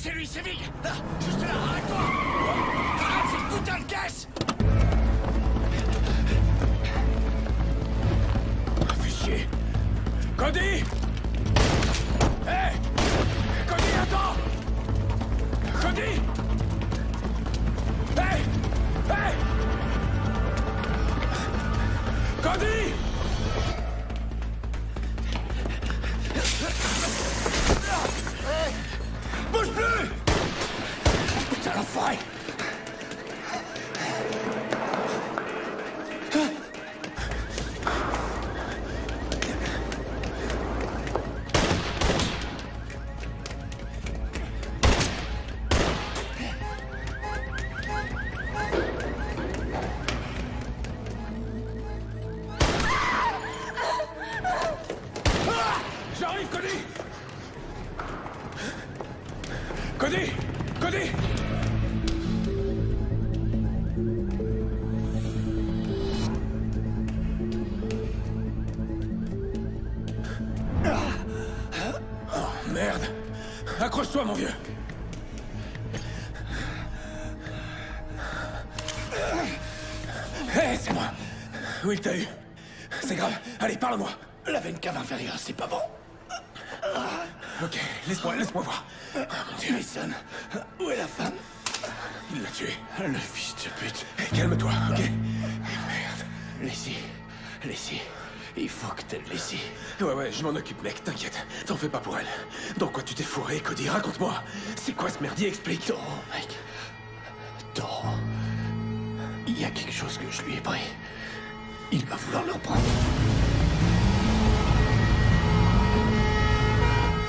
c'est lui, c'est Vig. Là, juste là, arrête-toi. Arrête cette putain de caisse. Fais chier. Cody. Hé, Cody, attends. Cody. Hé. Hé. Cody. Bouge plus! Putain, l'enfoiré! J'arrive, Cody! Cody! Cody! Oh, merde! Accroche-toi, mon vieux! Hé, c'est moi! Où il t'a eu? C'est grave. Allez, parle-moi! La veine cave inférieure, c'est pas bon. Ok, laisse-moi voir. Oh, mon Dieu. Mason, où est la femme? Il l'a tué. Le fils de pute. Hey, calme-toi, ok? Merde. Laissez. Il faut que t'aies Laissez. Ouais, je m'en occupe, mec, t'inquiète. T'en fais pas pour elle. Dans quoi tu t'es fourré, Cody? Raconte-moi. C'est quoi ce merdier? Explique. Toro, mec. Toro. Il y a quelque chose que je lui ai pris. Il va vouloir le reprendre.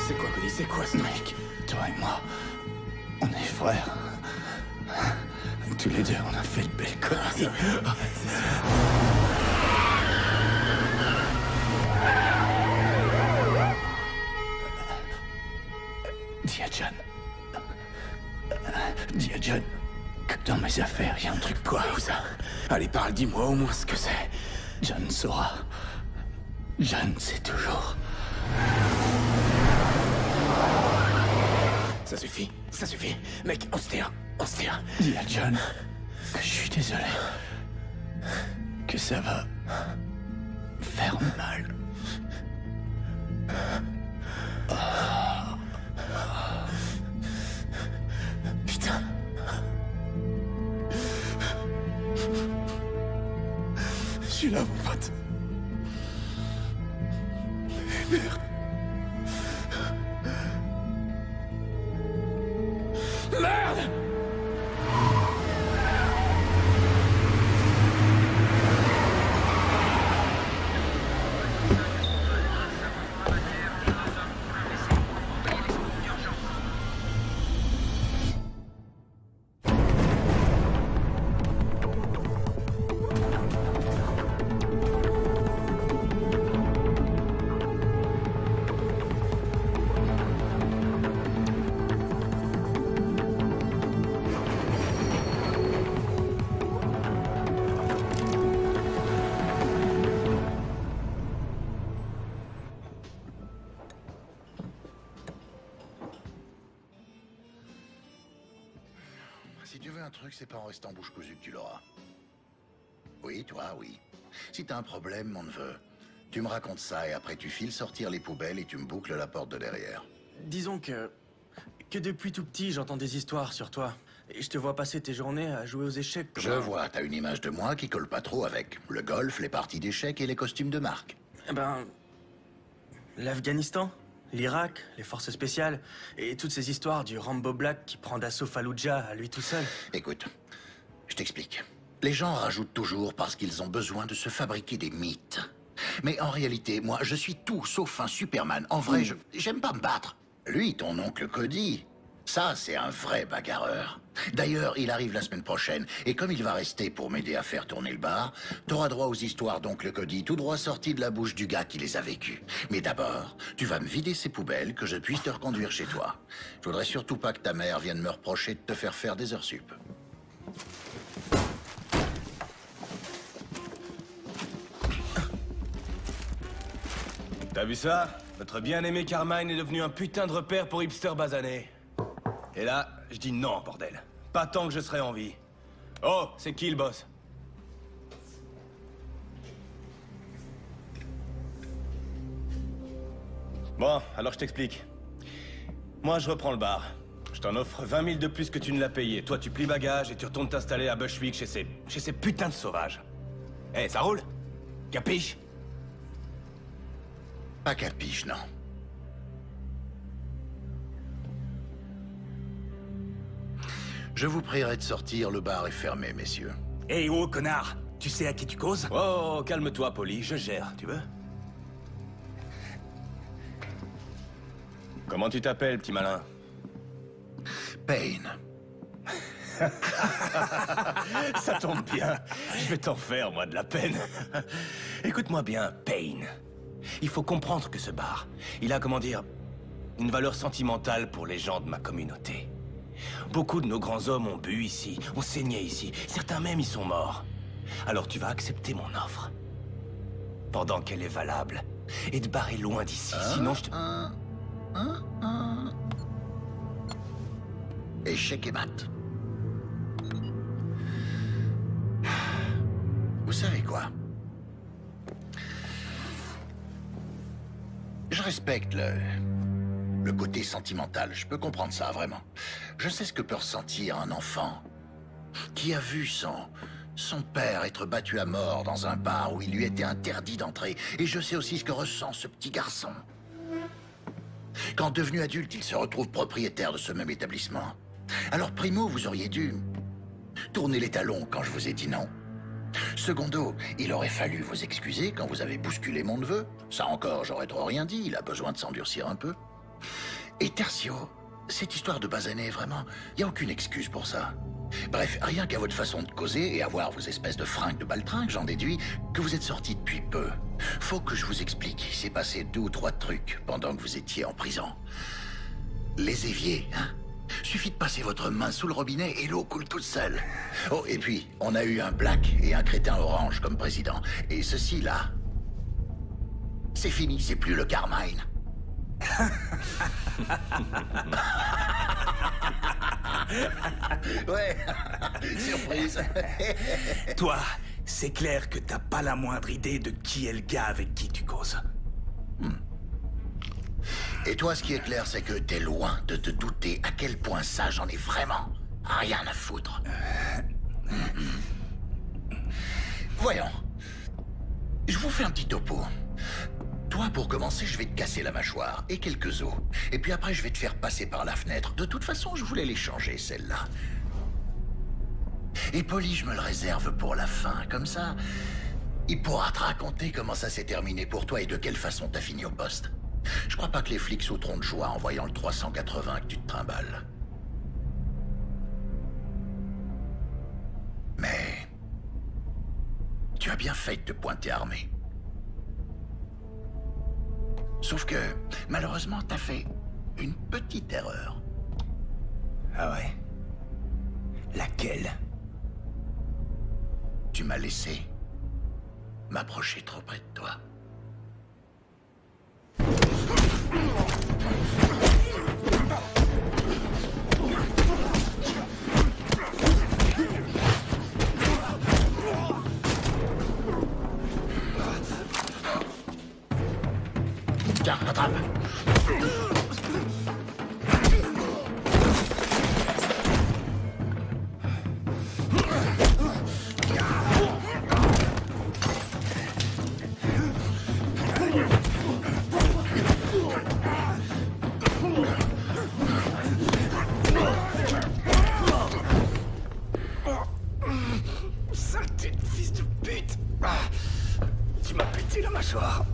C'est quoi, Cody? C'est quoi ce mec? Toi et moi, on est frères. Tous les deux, on a fait de belles conneries. Dis à John que dans mes affaires, il y a un truc. Quoi, où ça? Allez, parle, dis-moi au moins ce que c'est. John saura. John sait toujours. Ça suffit. Mec, on se tire. Dis à John que je suis désolé. Que ça va faire mal. Putain. Je suis là, mon pote. Merde. Merde! Si tu veux un truc, c'est pas en restant bouche cousue que tu l'auras. Oui, toi, oui. Si t'as un problème, mon neveu, tu me racontes ça et après tu files sortir les poubelles et tu me boucles la porte de derrière. Disons que depuis tout petit, j'entends des histoires sur toi. Et je te vois passer tes journées à jouer aux échecs. Je vois, t'as une image de moi qui colle pas trop avec le golf, les parties d'échecs et les costumes de marque. Eh ben... l'Afghanistan, l'Irak, les forces spéciales, et toutes ces histoires du Rambo Black qui prend d'assaut Fallujah à lui tout seul. Écoute, je t'explique. Les gens rajoutent toujours parce qu'ils ont besoin de se fabriquer des mythes. Mais en réalité, moi, je suis tout sauf un Superman. En vrai, j'aime pas me battre. Lui, ton oncle Cody, ça, c'est un vrai bagarreur. D'ailleurs, il arrive la semaine prochaine, et comme il va rester pour m'aider à faire tourner le bar, t'auras droit aux histoires d'oncle Cody, tout droit sorties de la bouche du gars qui les a vécues. Mais d'abord, tu vas me vider ces poubelles, que je puisse te reconduire chez toi. Je voudrais surtout pas que ta mère vienne me reprocher de te faire des heures sup. T'as vu ça? Notre bien-aimé Carmine est devenu un putain de repère pour hipster basané. Et là, je dis non, bordel. Pas tant que je serai en vie. Oh, c'est qui le boss? Bon, alors je t'explique. Moi, je reprends le bar. Je t'en offre 20 000 de plus que tu ne l'as payé. Toi, tu plies bagages et tu retournes t'installer à Bushwick chez ces putains de sauvages. Eh, ça roule? Capiche? Pas capiche, non. Je vous prierai de sortir, le bar est fermé, messieurs. Hé, oh, connard! Tu sais à qui tu causes? Oh, calme-toi, Polly, je gère, tu veux? Comment tu t'appelles, petit malin? Payne. Ça tombe bien. Je vais t'en faire, moi, de la peine. Écoute-moi bien, Payne. Il faut comprendre que ce bar, il a, comment dire, une valeur sentimentale pour les gens de ma communauté. Beaucoup de nos grands hommes ont bu ici, ont saigné ici. Certains même y sont morts. Alors tu vas accepter mon offre. Pendant qu'elle est valable. Et te barrer loin d'ici, sinon je te... Échec et mat. Vous savez quoi? Je respecte le côté sentimental. Je peux comprendre ça, vraiment. Je sais ce que peut ressentir un enfant qui a vu son père être battu à mort dans un bar où il lui était interdit d'entrer. Et je sais aussi ce que ressent ce petit garçon quand, devenu adulte, il se retrouve propriétaire de ce même établissement. Alors, primo, vous auriez dû tourner les talons quand je vous ai dit non. Secondo, il aurait fallu vous excuser quand vous avez bousculé mon neveu. Ça encore, j'aurais trop rien dit, il a besoin de s'endurcir un peu. Et tertio, cette histoire de basané, vraiment, il n'y a aucune excuse pour ça. Bref, rien qu'à votre façon de causer et à voir vos espèces de fringues de baltringue, j'en déduis que vous êtes sortis depuis peu. Faut que je vous explique, il s'est passé 2 ou 3 trucs pendant que vous étiez en prison. Les éviers, hein? Suffit de passer votre main sous le robinet et l'eau coule toute seule. Oh, et puis, on a eu un black et un crétin orange comme président. Et ceci, là, c'est fini, c'est plus le Carmine. Ouais, surprise. Toi, c'est clair que t'as pas la moindre idée de qui est le gars avec qui tu causes. Et toi, ce qui est clair, c'est que t'es loin de te douter à quel point ça, j'en ai vraiment rien à foutre. Voyons. Je vous fais un petit topo. Toi, pour commencer, je vais te casser la mâchoire et quelques os. Et puis après, je vais te faire passer par la fenêtre. De toute façon, je voulais les changer, celle-là. Et Polly, je me le réserve pour la fin. Comme ça, il pourra te raconter comment ça s'est terminé pour toi et de quelle façon t'as fini au poste. Je crois pas que les flics sauteront de joie en voyant le 380 que tu te trimbales. Mais... tu as bien fait de te pointer armé. Sauf que, malheureusement, t'as fait une petite erreur. Ah ouais? Laquelle? Tu m'as laissé m'approcher trop près de toi. Tiens, attrape. Saleté de fils de pute! Tu m'as pété la mâchoire.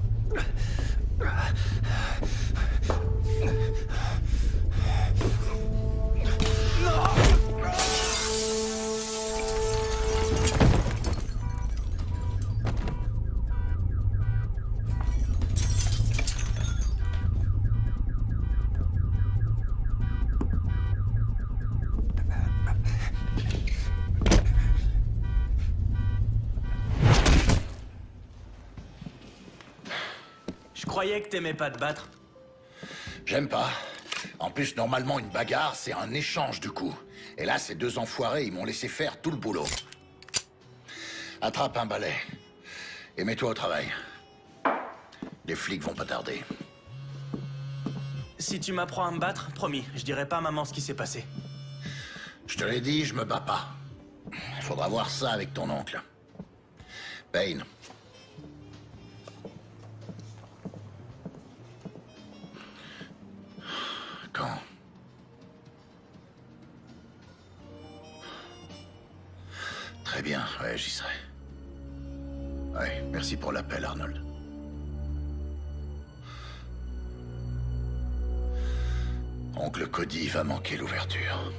Je croyais que t'aimais pas te battre. J'aime pas. En plus, normalement, une bagarre, c'est un échange de coups. Et là, ces deux enfoirés, ils m'ont laissé faire tout le boulot. Attrape un balai et mets-toi au travail. Les flics vont pas tarder. Si tu m'apprends à me battre, promis, je dirai pas à maman ce qui s'est passé. Je te l'ai dit, je me bats pas. Faudra voir ça avec ton oncle. Payne. Quand? Très bien, ouais, j'y serai. Ouais, merci pour l'appel, Arnold. Oncle Cody va manquer l'ouverture.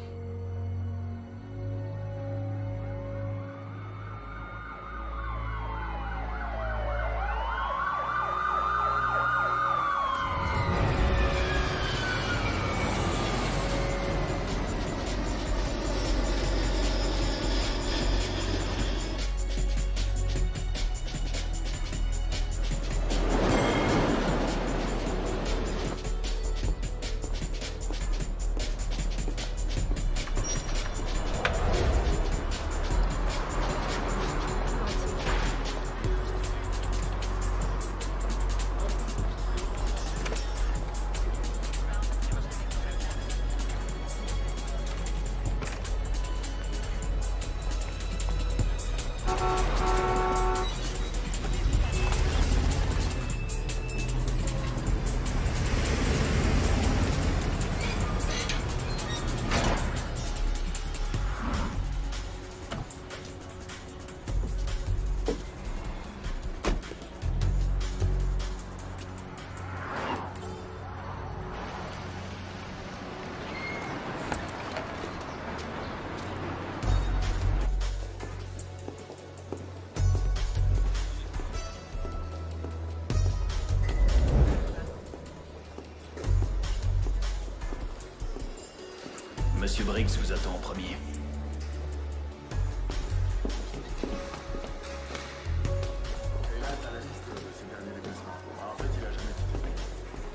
Monsieur Briggs vous attend en premier.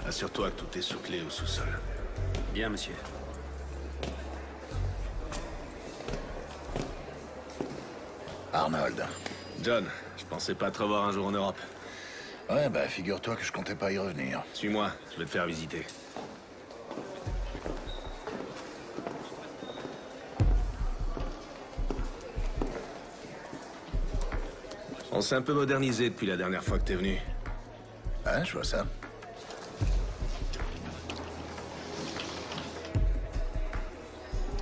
Assure-toi que tout est sous clé au sous-sol. Bien, monsieur. Arnold. John, je pensais pas te revoir un jour en Europe. Ouais, bah figure-toi que je comptais pas y revenir. Suis-moi, je vais te faire visiter. On s'est un peu modernisé depuis la dernière fois que t'es venu. Ouais, je vois ça.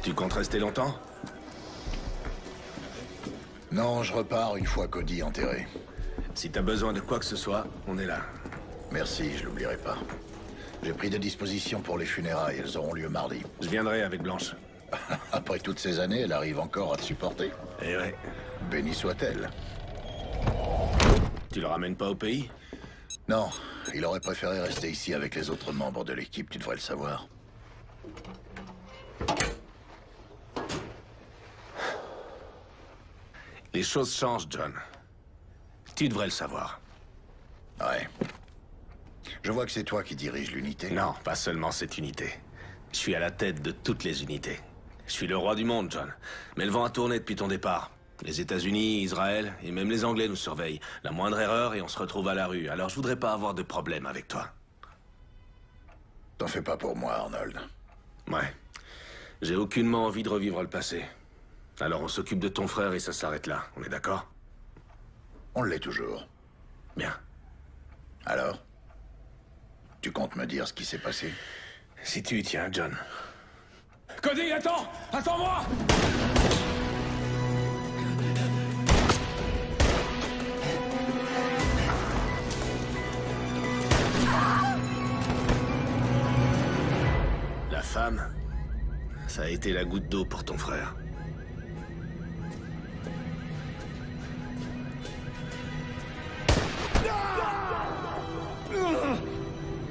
Tu comptes rester longtemps? Non, je repars une fois Cody enterré. Si t'as besoin de quoi que ce soit, on est là. Merci, je l'oublierai pas. J'ai pris des dispositions pour les funérailles, elles auront lieu mardi. Je viendrai avec Blanche. Après toutes ces années, elle arrive encore à te supporter. Eh ouais. Béni soit-elle. Tu le ramènes pas au pays? Non, il aurait préféré rester ici avec les autres membres de l'équipe, tu devrais le savoir. Les choses changent, John. Tu devrais le savoir. Ouais. Je vois que c'est toi qui diriges l'unité. Non, pas seulement cette unité. Je suis à la tête de toutes les unités. Je suis le roi du monde, John. Mais le vent a tourné depuis ton départ. Les États-Unis, Israël et même les Anglais nous surveillent. La moindre erreur et on se retrouve à la rue. Alors je voudrais pas avoir de problème avec toi. T'en fais pas pour moi, Arnold. Ouais. J'ai aucunement envie de revivre le passé. Alors on s'occupe de ton frère et ça s'arrête là. On est d'accord? On l'est toujours. Bien. Alors? Tu comptes me dire ce qui s'est passé? Si tu y tiens, John. Cody, attends! Attends-moi! La femme, ça a été la goutte d'eau pour ton frère.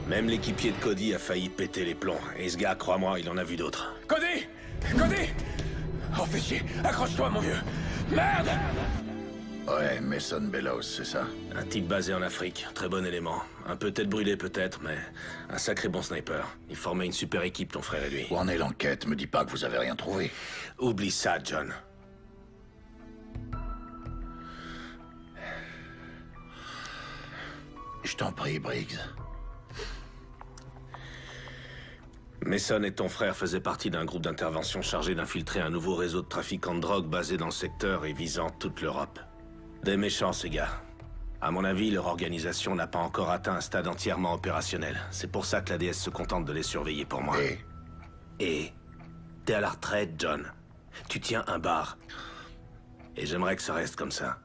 Même l'équipier de Cody a failli péter les plombs. Et ce gars, crois-moi, il en a vu d'autres. Cody! Cody! Oh, fais chier! Accroche-toi, mon vieux! Merde! Ouais, Mason Bellows, c'est ça? Un type basé en Afrique, très bon élément. Un peu tête brûlée peut-être, mais un sacré bon sniper. Il formait une super équipe, ton frère et lui. Où en est l'enquête? Me dis pas que vous avez rien trouvé. Oublie ça, John. Je t'en prie, Briggs. Mason et ton frère faisaient partie d'un groupe d'intervention chargé d'infiltrer un nouveau réseau de trafiquants de drogue basé dans le secteur et visant toute l'Europe. Des méchants, ces gars. À mon avis, leur organisation n'a pas encore atteint un stade entièrement opérationnel. C'est pour ça que la DS se contente de les surveiller pour moi. Et t'es à la retraite, John. Tu tiens un bar. Et j'aimerais que ça reste comme ça.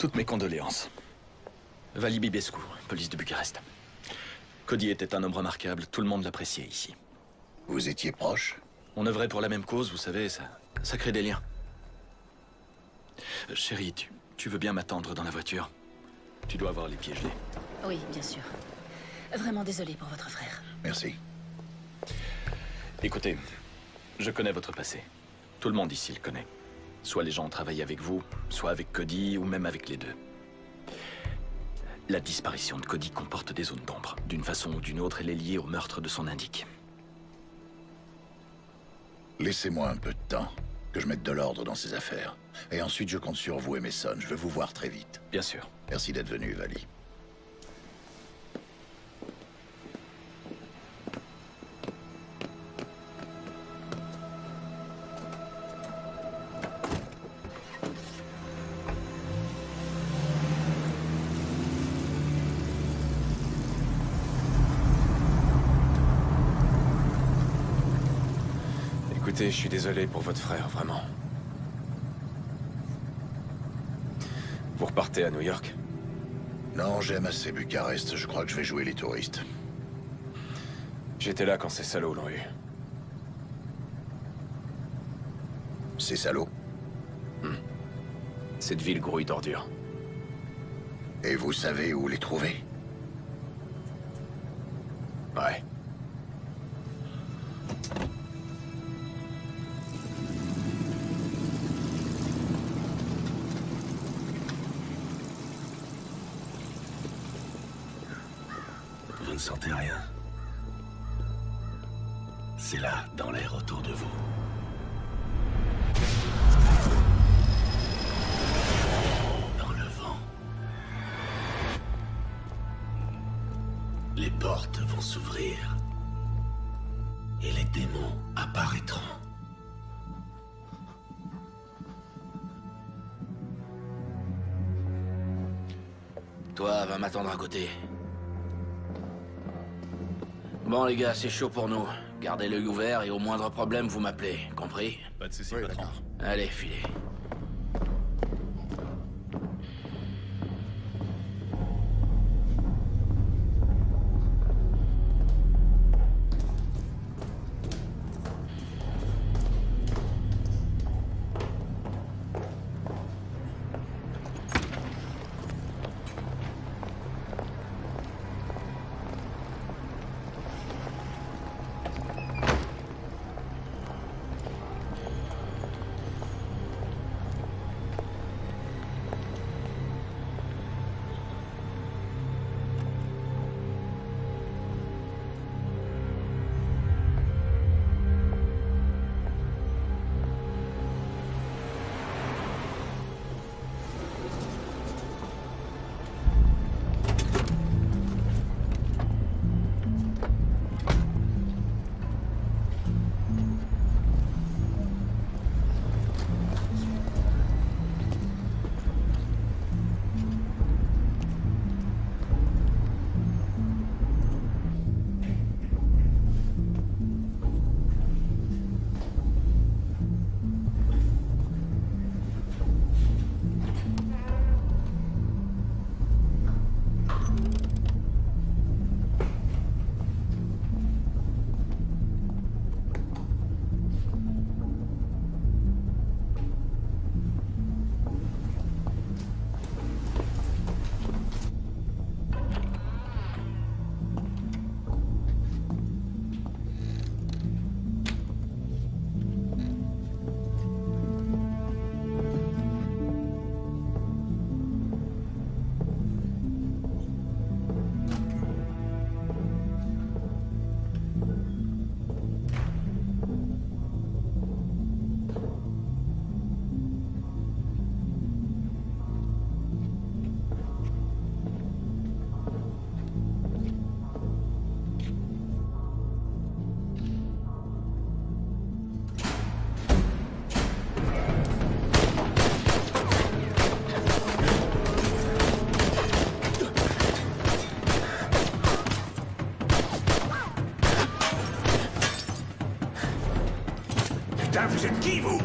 Toutes mes condoléances. Vali Bibescu, police de Bucarest. Cody était un homme remarquable, tout le monde l'appréciait ici. Vous étiez proche? On œuvrait pour la même cause, vous savez, ça crée des liens. Chérie, tu veux bien m'attendre dans la voiture? Tu dois avoir les pieds gelés. Oui, bien sûr. Vraiment désolé pour votre frère. Merci. Écoutez, je connais votre passé. Tout le monde ici le connaît. Soit les gens ont travaillé avec vous, soit avec Cody, ou même avec les deux. La disparition de Cody comporte des zones d'ombre. D'une façon ou d'une autre, elle est liée au meurtre de son indique. Laissez-moi un peu de temps, que je mette de l'ordre dans ces affaires. Et ensuite, je compte sur vous et Mason. Je veux vous voir très vite. Bien sûr. Merci d'être venu, Vali. Écoutez, je suis désolé pour votre frère, vraiment. Vous repartez à New York? Non, j'aime assez Bucarest. Je crois que je vais jouer les touristes. J'étais là quand ces salauds l'ont eu. Ces salauds? Cette ville grouille d'ordures. Et vous savez où les trouver? Ouais. Vous ne sentez rien. C'est là, dans l'air autour de vous. Dans le vent. Les portes vont s'ouvrir. Et les démons apparaîtront. Toi, va m'attendre à côté. Bon les gars, c'est chaud pour nous. Gardez l'œil ouvert et au moindre problème, vous m'appelez. Compris? Pas de soucis, patron. Allez, filez. Putain, vous êtes qui, vous?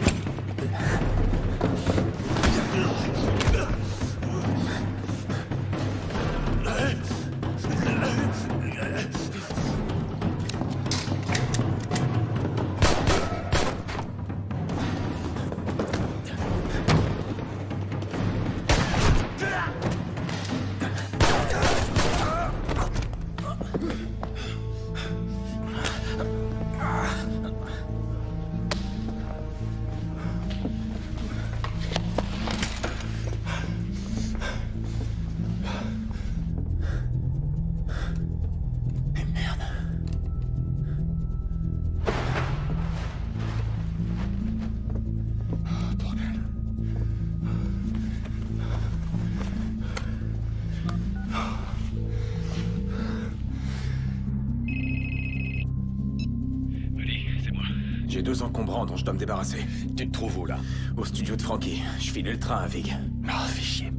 J'ai 2 encombrants dont je dois me débarrasser. Tu te trouves où, là? Au studio de Frankie. Je filais le train à Vig. Ah, fais chier.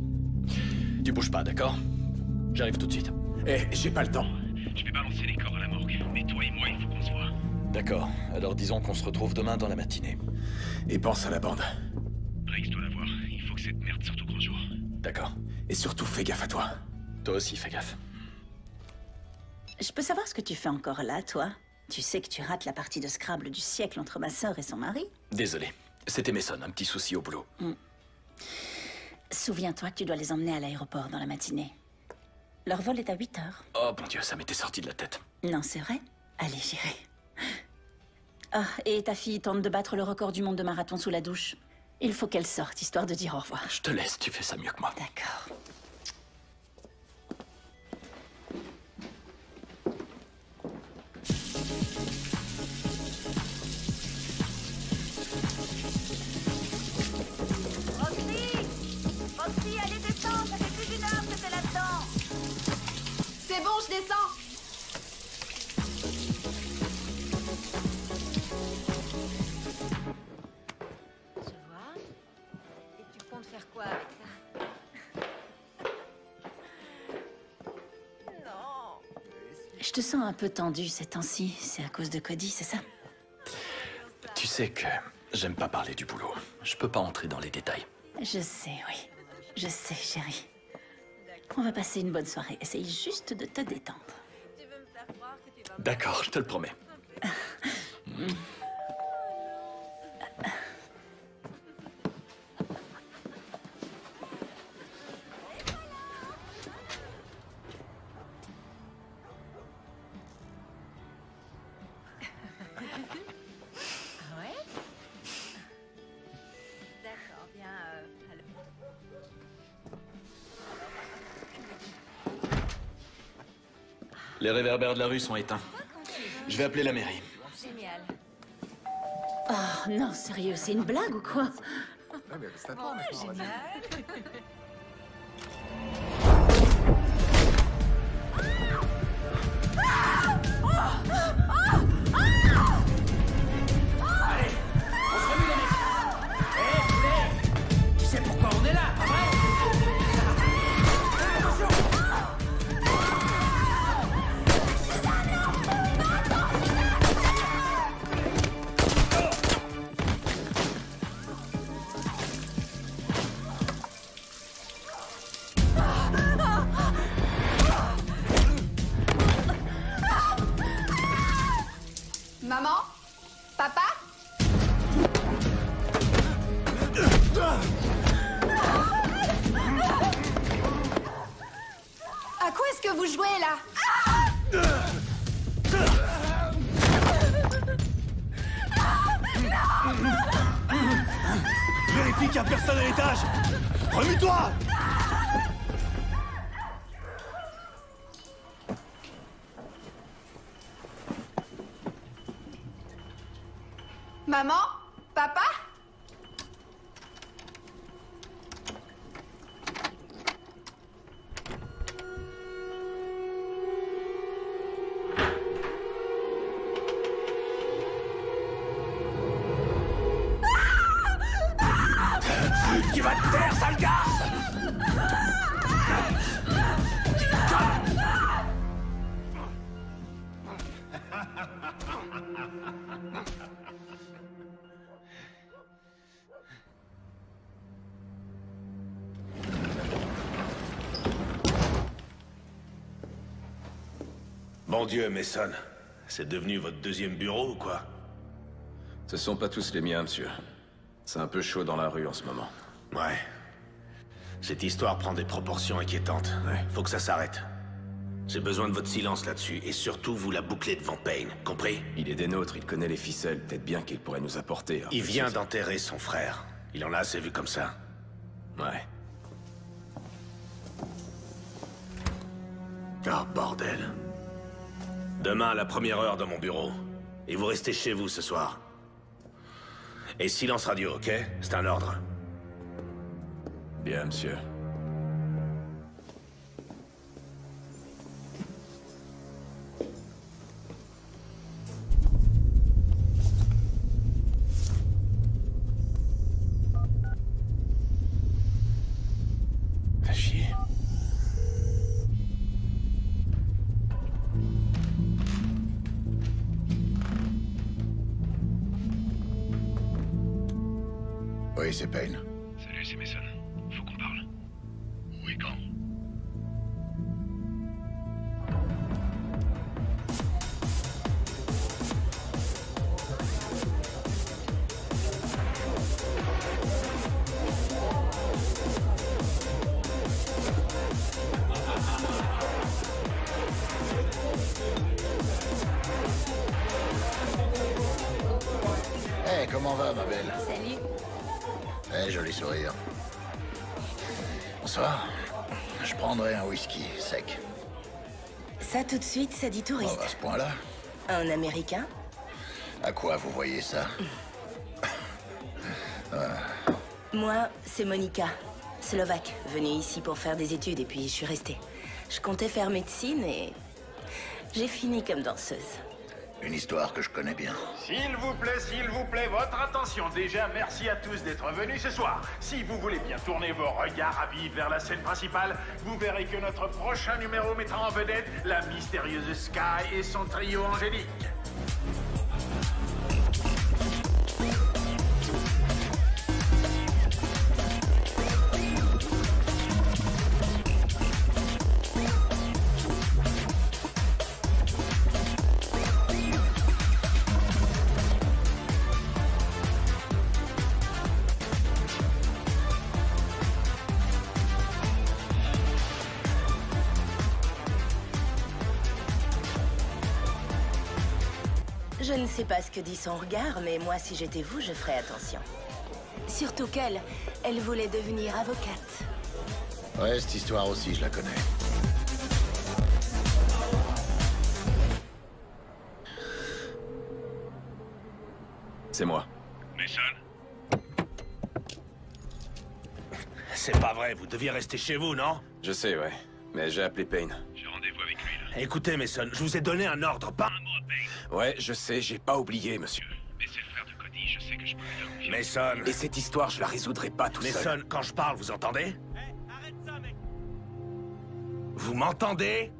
Tu bouges pas, d'accord? J'arrive tout de suite. Eh, j'ai pas le temps. Je vais balancer les corps à la morgue. Mais toi et moi, il faut qu'on se voit. D'accord. Alors disons qu'on se retrouve demain dans la matinée. Et pense à la bande. Rex doit la voir. Il faut que cette merde sorte au grand jour. D'accord. Et surtout, fais gaffe à toi. Toi aussi, fais gaffe. Je peux savoir ce que tu fais encore là, toi? Tu sais que tu rates la partie de Scrabble du siècle entre ma sœur et son mari? Désolé. C'était Mason, un petit souci au boulot. Souviens-toi que tu dois les emmener à l'aéroport dans la matinée. Leur vol est à 8 heures. Oh mon Dieu, ça m'était sorti de la tête. Non, c'est vrai? Allez, j'irai. Ah, et ta fille tente de battre le record du monde de marathon sous la douche. Il faut qu'elle sorte, histoire de dire au revoir. Je te laisse, tu fais ça mieux que moi. D'accord. Roxy, allez, descends, ça fait plus d'1 heure que t'es là-dedans. C'est bon, je descends. Je vois. Et tu comptes faire quoi avec ça? Non. Je te sens un peu tendue ces temps-ci. C'est à cause de Cody, c'est ça? Tu sais que j'aime pas parler du boulot. Je peux pas entrer dans les détails. Je sais, oui. Je sais, chérie. On va passer une bonne soirée. Essaye juste de te détendre. Tu veux me faire croire que tu vas... D'accord, je te le promets. Ouais. D'accord, bien, alors... Les réverbères de la rue sont éteints. Je vais appeler la mairie. Génial. Oh non, sérieux, c'est une blague ou quoi? Génial. Tu sais pourquoi on est là, pas vrai? Maman? Papa? À quoi est-ce que vous jouez là? Vérifie qu'il y a personne à l'étage. Remue-toi. Maman? Papa? Tu vas te taire, sale garce. Bon Dieu, Mason. C'est devenu votre 2e bureau ou quoi? Ce sont pas tous les miens, monsieur. C'est un peu chaud dans la rue en ce moment. Ouais. Cette histoire prend des proportions inquiétantes. Ouais. Faut que ça s'arrête. J'ai besoin de votre silence là-dessus, et surtout vous la bouclez devant Payne, compris? Il est des nôtres, il connaît les ficelles. Peut-être bien qu'il pourrait nous apporter. Il vient d'enterrer son frère. Il en a assez vu comme ça. Ouais. Oh, bordel. Demain, à la première heure dans mon bureau. Et vous restez chez vous ce soir. Et silence radio, ok? C'est un ordre. Bien, monsieur. Oui, c'est Payne. Salut, c'est Mason. Faut qu'on parle. Où et quand? Hey, comment va, ma belle? Salut. Eh, joli sourire. Bonsoir. Je prendrai un whisky sec. Ça, tout de suite, ça dit Oh, touriste. à ce point-là? Un Américain? À quoi vous voyez ça? Moi, c'est Monica, slovaque, venue ici pour faire des études et puis je suis restée. Je comptais faire médecine et j'ai fini comme danseuse. Une histoire que je connais bien. S'il vous plaît, votre attention. Déjà, merci à tous d'être venus ce soir. Si vous voulez bien tourner vos regards avides vers la scène principale, vous verrez que notre prochain numéro mettra en vedette la mystérieuse Sky et son trio angélique. Je ne sais pas ce que dit son regard, mais moi, si j'étais vous, je ferais attention. Surtout qu'elle, elle voulait devenir avocate. Ouais, cette histoire aussi, je la connais. C'est moi. Mason? C'est pas vrai, vous deviez rester chez vous, non? Je sais, ouais. Mais j'ai appelé Payne. J'ai rendez-vous avec lui, là. Écoutez, Mason, je vous ai donné un ordre, pas... Un mot à Payne. Ouais, je sais, j'ai pas oublié, monsieur. Mais c'est le frère de Cody, je sais que je peux lui faire confiance. Mason... Et cette histoire, je la résoudrai pas tout seul. Mason, quand je parle, vous entendez? Vous m'entendez?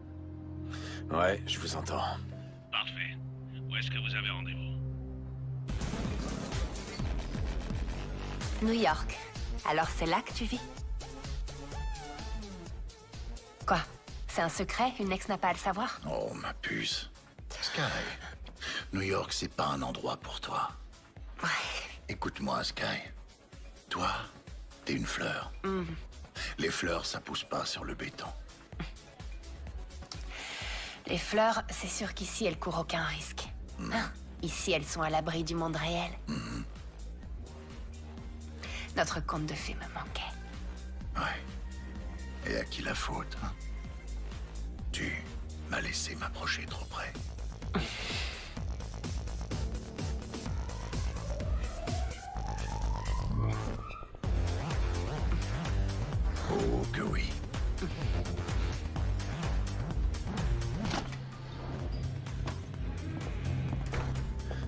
Ouais, je vous entends. Parfait. Où est-ce que vous avez rendez-vous? New York. Alors c'est là que tu vis? Quoi? C'est un secret? Une ex n'a pas à le savoir? Oh, ma puce. Sky, New York, c'est pas un endroit pour toi. Ouais. Écoute-moi, Sky. Toi, t'es une fleur. Les fleurs, ça pousse pas sur le béton. Les fleurs, c'est sûr qu'ici, elles courent aucun risque. Hein? Ici, elles sont à l'abri du monde réel. Notre conte de fées me manquait. Ouais. Et à qui la faute, hein? Tu m'as laissé m'approcher trop près. Oh, que oui.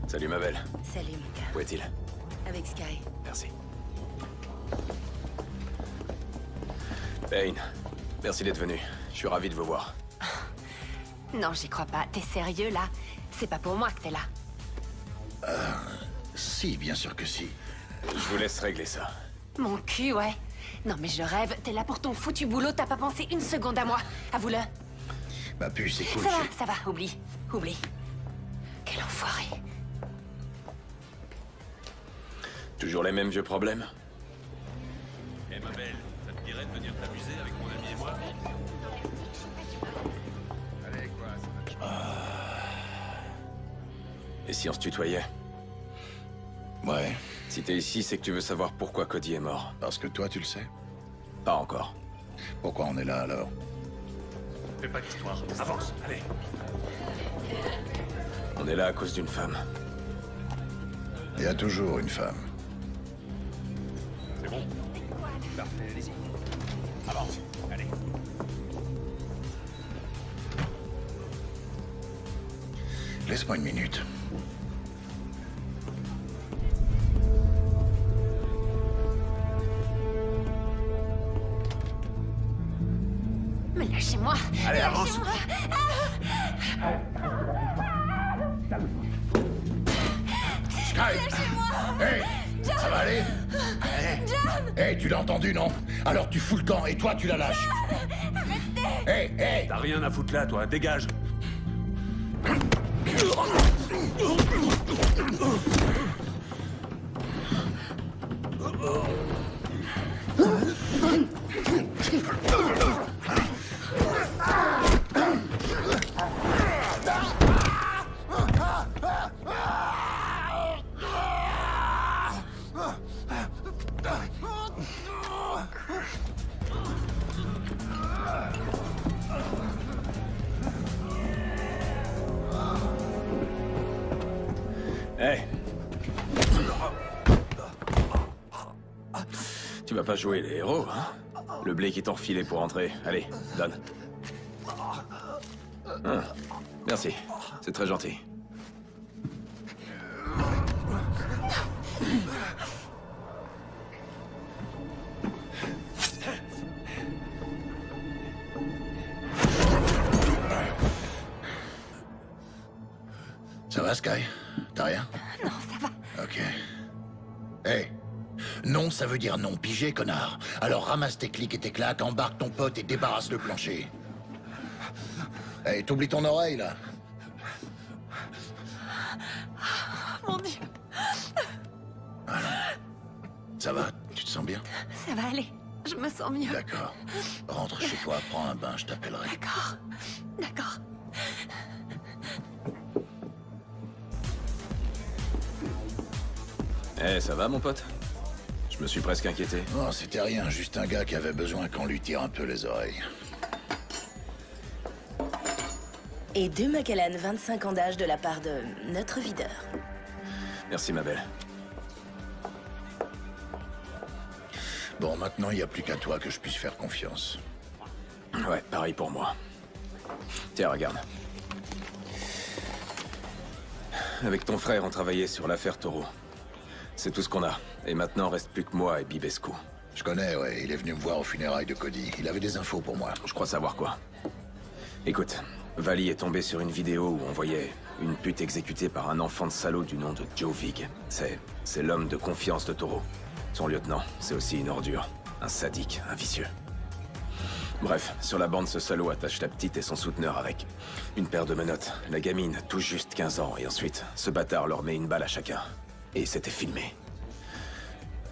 Salut, ma belle. Salut, Mika. Où est-il? Avec Sky. Merci. Payne, merci d'être venu. Je suis ravi de vous voir. Non, j'y crois pas. T'es sérieux, là? C'est pas pour moi que t'es là. Si, bien sûr que si. Je vous laisse régler ça. Mon cul, ouais. Non, mais je rêve. T'es là pour ton foutu boulot. T'as pas pensé une seconde à moi. Avoue-le. Ma puce, c'est cool. Ça va. Oublie. Oublie. Quel enfoiré. Toujours les mêmes vieux problèmes? Eh, ma belle, ça te dirait de venir t'amuser avec mon ami et moi? Allez, quoi, Et si on se tutoyait? Ouais. Si t'es ici, c'est que tu veux savoir pourquoi Cody est mort. Parce que toi, tu le sais. Pas encore. Pourquoi on est là, alors? Fais pas d'histoire. Avance, allez. On est là à cause d'une femme. Il y a toujours une femme. C'est bon? Parfait, allez-y. Avance, allez. Laisse-moi une minute. Mais lâchez-moi. Allez, avance. Sky! Hey! Ça va aller? John! Hé, tu l'as entendu, non? Alors tu fous le camp et toi tu la lâches. Hé, hé! T'as rien à foutre là, toi, dégage. Hey. Tu vas pas jouer les héros, hein? Le blé qui t'ont refilé pour entrer. Allez, donne. Ah, merci, c'est très gentil. Ça va, Sky? T'as rien? Non, ça va. Ok. Hé! Non, ça veut dire non, pigé, connard. Alors ramasse tes clics et tes claques, embarque ton pote et débarrasse le plancher. Hé, t'oublies ton oreille, là? Mon Dieu. Alors, ça va? Tu te sens bien? Ça va aller. Je me sens mieux. D'accord. Rentre chez toi, prends un bain, je t'appellerai. D'accord. D'accord. Eh, ça va, mon pote? Je me suis presque inquiété. Non, c'était rien, juste un gars qui avait besoin qu'on lui tire un peu les oreilles. Et 2 Macallan, 25 ans d'âge de la part de notre videur. Merci, ma belle. Bon, maintenant, il n'y a plus qu'à toi que je puisse faire confiance. Ouais, pareil pour moi. Tiens, regarde. Avec ton frère, on travaillait sur l'affaire Taureau. C'est tout ce qu'on a. Et maintenant, reste plus que moi et Bibescu. Je connais, ouais. Il est venu me voir aux funérailles de Cody. Il avait des infos pour moi. Je crois savoir quoi. Écoute, Vali est tombé sur une vidéo où on voyait une pute exécutée par un enfant de salaud du nom de Joe Vig. C'est l'homme de confiance de Taureau. Son lieutenant, c'est aussi une ordure. Un sadique, un vicieux. Bref, sur la bande, ce salaud attache la petite et son souteneur avec une paire de menottes. La gamine, tout juste 15 ans. Et ensuite, ce bâtard leur met une balle à chacun. Et c'était filmé.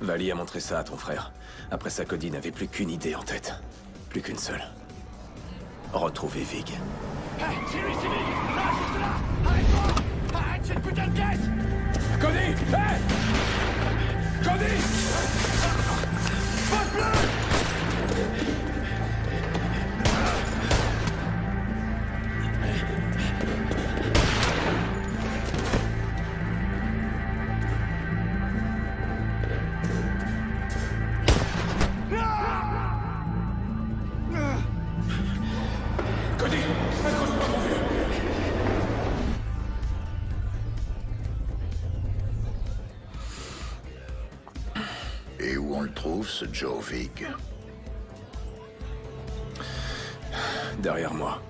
Vali a montré ça à ton frère. Après ça, Cody n'avait plus qu'une idée en tête. Plus qu'une seule. Retrouver Vig. Hey, c'est lui, c'est Vig! Là, juste là! Arrête-toi! Arrête cette putain de caisse! Cody! Hey! Cody! Vote bleu! Et où on le trouve, ce Joe Vig? Derrière moi.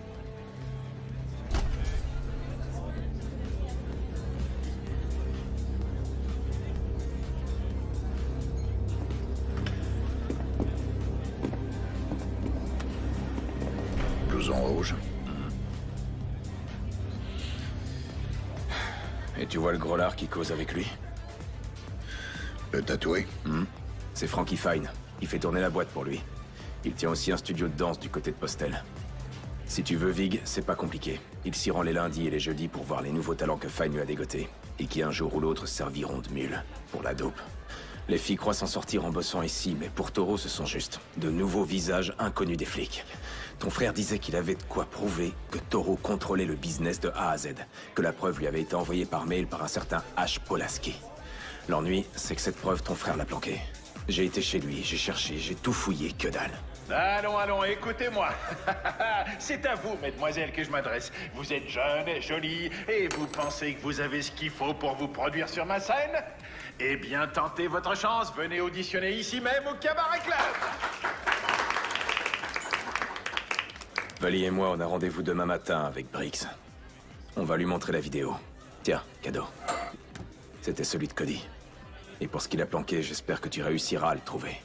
Blouson rouge. Et tu vois le gros lard qui cause avec lui? Le tatoué? C'est Frankie Fine. Il fait tourner la boîte pour lui. Il tient aussi un studio de danse du côté de Postel. Si tu veux Vig, c'est pas compliqué. Il s'y rend les lundis et les jeudis pour voir les nouveaux talents que Fine lui a dégotés. Et qui un jour ou l'autre serviront de mule pour la dope. Les filles croient s'en sortir en bossant ici, mais pour Taureau, ce sont juste de nouveaux visages inconnus des flics. Ton frère disait qu'il avait de quoi prouver que Taureau contrôlait le business de A à Z. Que la preuve lui avait été envoyée par mail par un certain H. Polaski. L'ennui, c'est que cette preuve, ton frère l'a planquée. J'ai été chez lui, j'ai cherché, j'ai tout fouillé, que dalle. Allons, allons, écoutez-moi. C'est à vous, mesdemoiselles, que je m'adresse. Vous êtes jeune, jolie, et vous pensez que vous avez ce qu'il faut pour vous produire sur ma scène? Eh bien, tentez votre chance. Venez auditionner ici même au Cabaret Club. Vali et moi, on a rendez-vous demain matin avec Briggs. On va lui montrer la vidéo. Tiens, cadeau. C'était celui de Cody. Et pour ce qu'il a planqué, j'espère que tu réussiras à le trouver.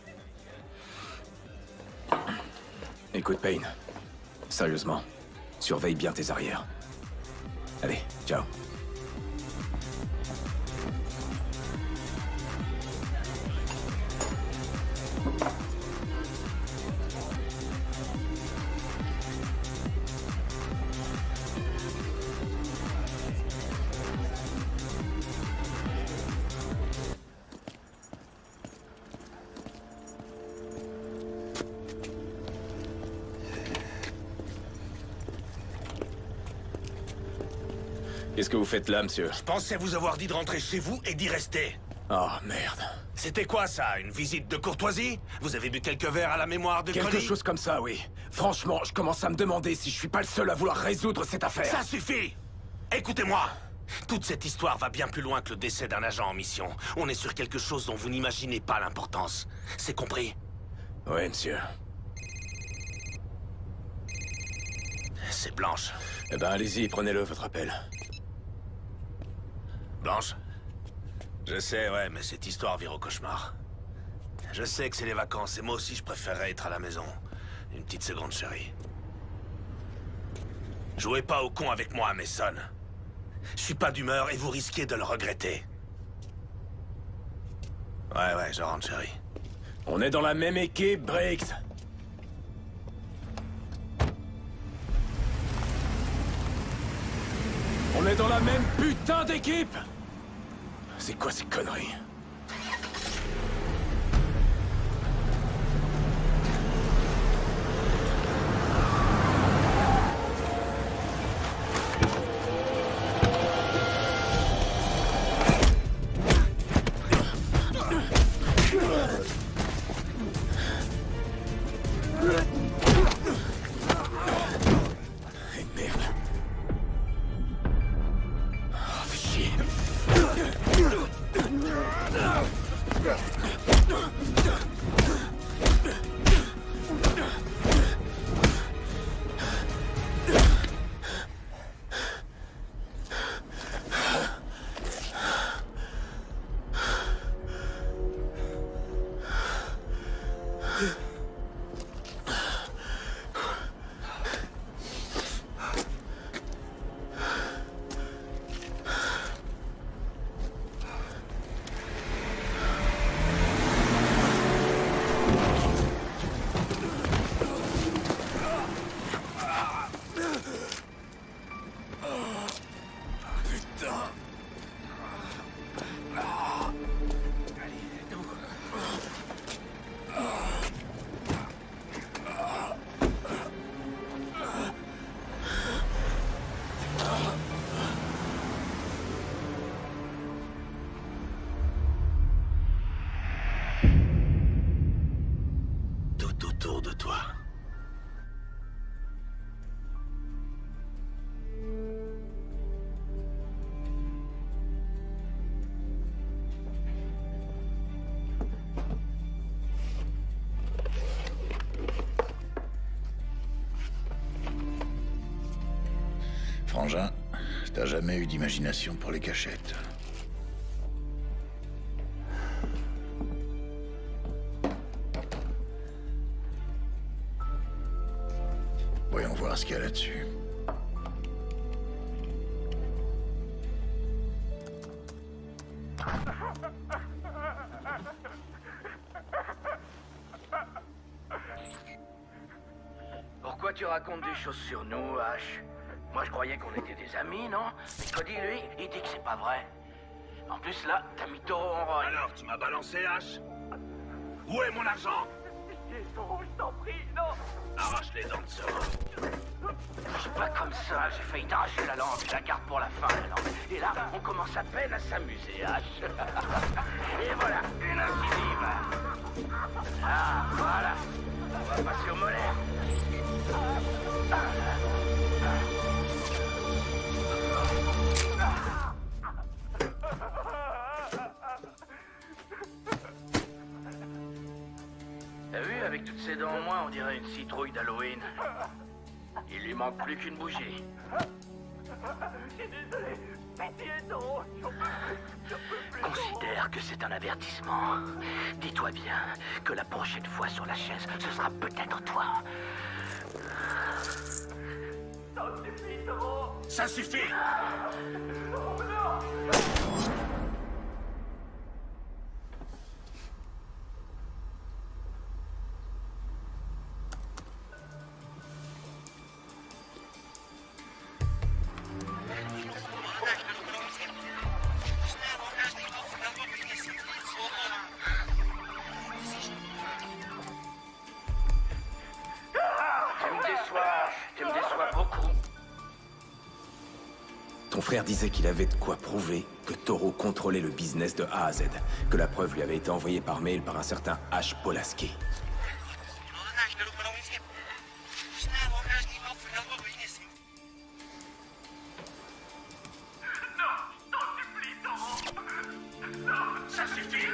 Écoute, Payne. Sérieusement, surveille bien tes arrières. Allez, ciao. Qu'est-ce que vous faites là, monsieur? Je pensais vous avoir dit de rentrer chez vous et d'y rester. Oh, merde. C'était quoi, ça? Une visite de courtoisie? Vous avez bu quelques verres à la mémoire de Quelque Connie? chose comme ça, oui. Franchement, je commence à me demander si je suis pas le seul à vouloir résoudre cette affaire. Ça suffit! Écoutez-moi! Toute cette histoire va bien plus loin que le décès d'un agent en mission. On est sur quelque chose dont vous n'imaginez pas l'importance. C'est compris? Oui, monsieur. C'est Blanche. Eh ben, allez-y, prenez-le, votre appel. Blanche? Je sais, ouais, mais cette histoire vire au cauchemar. Je sais que c'est les vacances, et moi aussi je préférerais être à la maison. Une petite seconde, chérie. Jouez pas au con avec moi, Mason. Je suis pas d'humeur et vous risquez de le regretter. Ouais, je rentre, chérie. On est dans la même équipe, Briggs. On est dans la même putain d'équipe! C'est quoi ces conneries? Autour de toi. Frangin, t'as jamais eu d'imagination pour les cachettes. Voyons voir ce qu'il y a là-dessus. Pourquoi tu racontes des choses sur nous, Ash? Moi, je croyais qu'on était des amis, non? Mais Cody, lui, il dit que c'est pas vrai. En plus, là, t'as mis taureau en rôle. Alors, tu m'as balancé, H? Où est mon argent? Je t'en prie, non! Arrache les dents de ce Je suis pas comme ça, j'ai failli t'arracher la langue, je la garde pour la fin, la langue. Et là, on commence à peine à s'amuser, H. Et voilà, une incisive. Ah, voilà. On va passer au molaire. T'as vu, avec toutes ses dents en moins, on dirait une citrouille d'Halloween. Il lui manque plus qu'une bougie. Je suis désolé. Pitié, non. Considère que c'est un avertissement. Dis-toi bien que la prochaine fois sur la chaise, ce sera peut-être toi. Ça suffit! Tu me déçois beaucoup. Ton frère disait qu'il avait de quoi prouver que Toro contrôlait le business de A à Z, que la preuve lui avait été envoyée par mail par un certain H. Polaski. Ça suffit!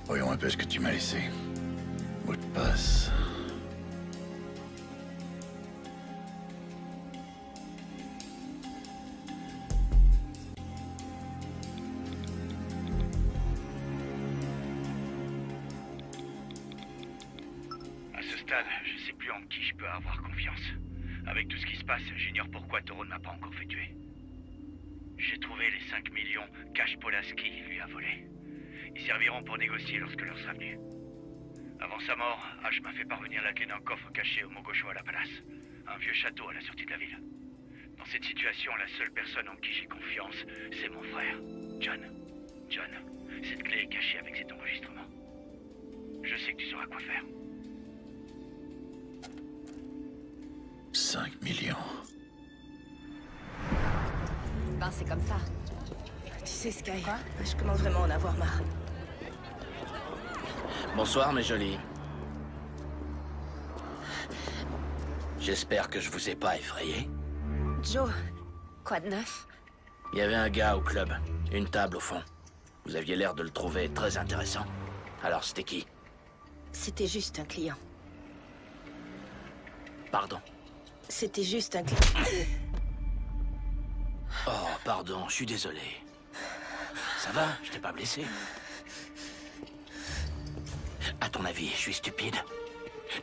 Voyons un peu ce que tu m'as laissé. Mot de passe. À ce stade, je sais plus en qui je peux avoir confiance. Avec tout ce qui se passe, j'ignore pourquoi Toro ne m'a pas encore fait tuer. J'ai trouvé les 5 millions qu'H. Polaski lui a volés. Ils serviront pour négocier lorsque l'heure sera venue. Avant sa mort, H m'a fait parvenir la clé d'un coffre caché au Mogosho à la Palace, un vieux château à la sortie de la ville. Dans cette situation, la seule personne en qui j'ai confiance, c'est mon frère, John. John, cette clé est cachée avec cet enregistrement. Je sais que tu sauras quoi faire. 5 millions. Ben, c'est comme ça. Tu sais, Sky, je commence vraiment à en avoir marre. Bonsoir, mes jolis. J'espère que je vous ai pas effrayé. Joe, quoi de neuf? Il y avait un gars au club, une table au fond. Vous aviez l'air de le trouver très intéressant. Alors, c'était qui? C'était juste un client. Pardon. C'était juste un client. Oh, pardon, je suis désolé. Ça va? Je t'ai pas blessé? À ton avis, je suis stupide?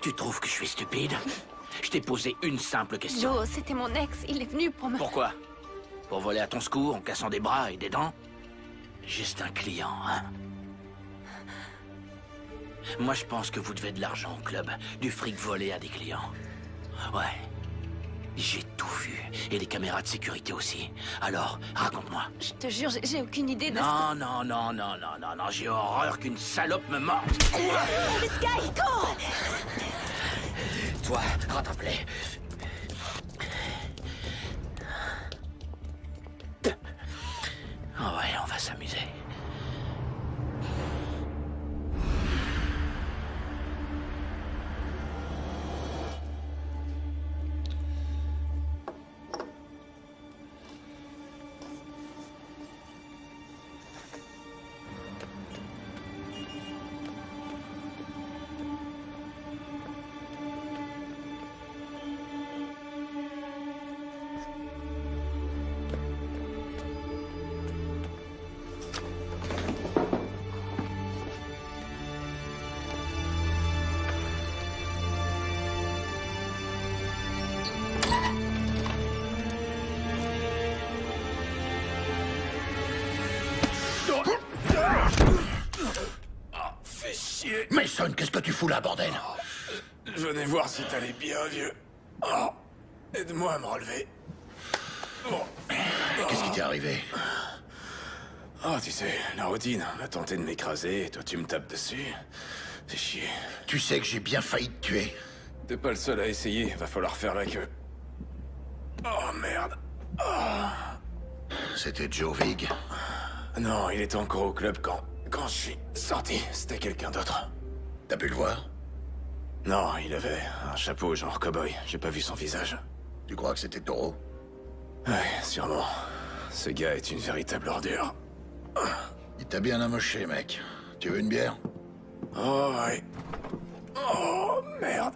Tu trouves que je suis stupide? Je t'ai posé une simple question. Joe, c'était mon ex. Il est venu pour me... Pourquoi? Pour voler à ton secours en cassant des bras et des dents? Juste un client, hein? Moi, je pense que vous devez de l'argent au club. Du fric volé à des clients. Ouais. J'ai tout vu. Et les caméras de sécurité aussi. Alors, raconte-moi. Je te jure, j'ai aucune idée de Non, non, non, non, non, non, non. J'ai horreur qu'une salope me morde. Sky, cours! Toi, rattrape-les. Oh ouais, on va s'amuser. Mason, qu'est-ce que tu fous là, bordel? Je venais voir si t'allais bien, vieux. Oh, aide-moi à me relever. Bon. Qu'est-ce qui t'est arrivé? Oh, tu sais, la routine. On a tenté de m'écraser, et toi tu me tapes dessus. C'est chier. Tu sais que j'ai bien failli te tuer. T'es pas le seul à essayer, va falloir faire la queue. Oh, merde. Oh. C'était Joe Vig? Non, il était encore au club quand je suis sorti. C'était quelqu'un d'autre. T'as pu le voir? Non, il avait un chapeau genre cow-boy. J'ai pas vu son visage. Tu crois que c'était Toro? Ouais, sûrement. Ce gars est une véritable ordure. Il t'a bien amoché, mec. Tu veux une bière? Oh, ouais. Oh, merde.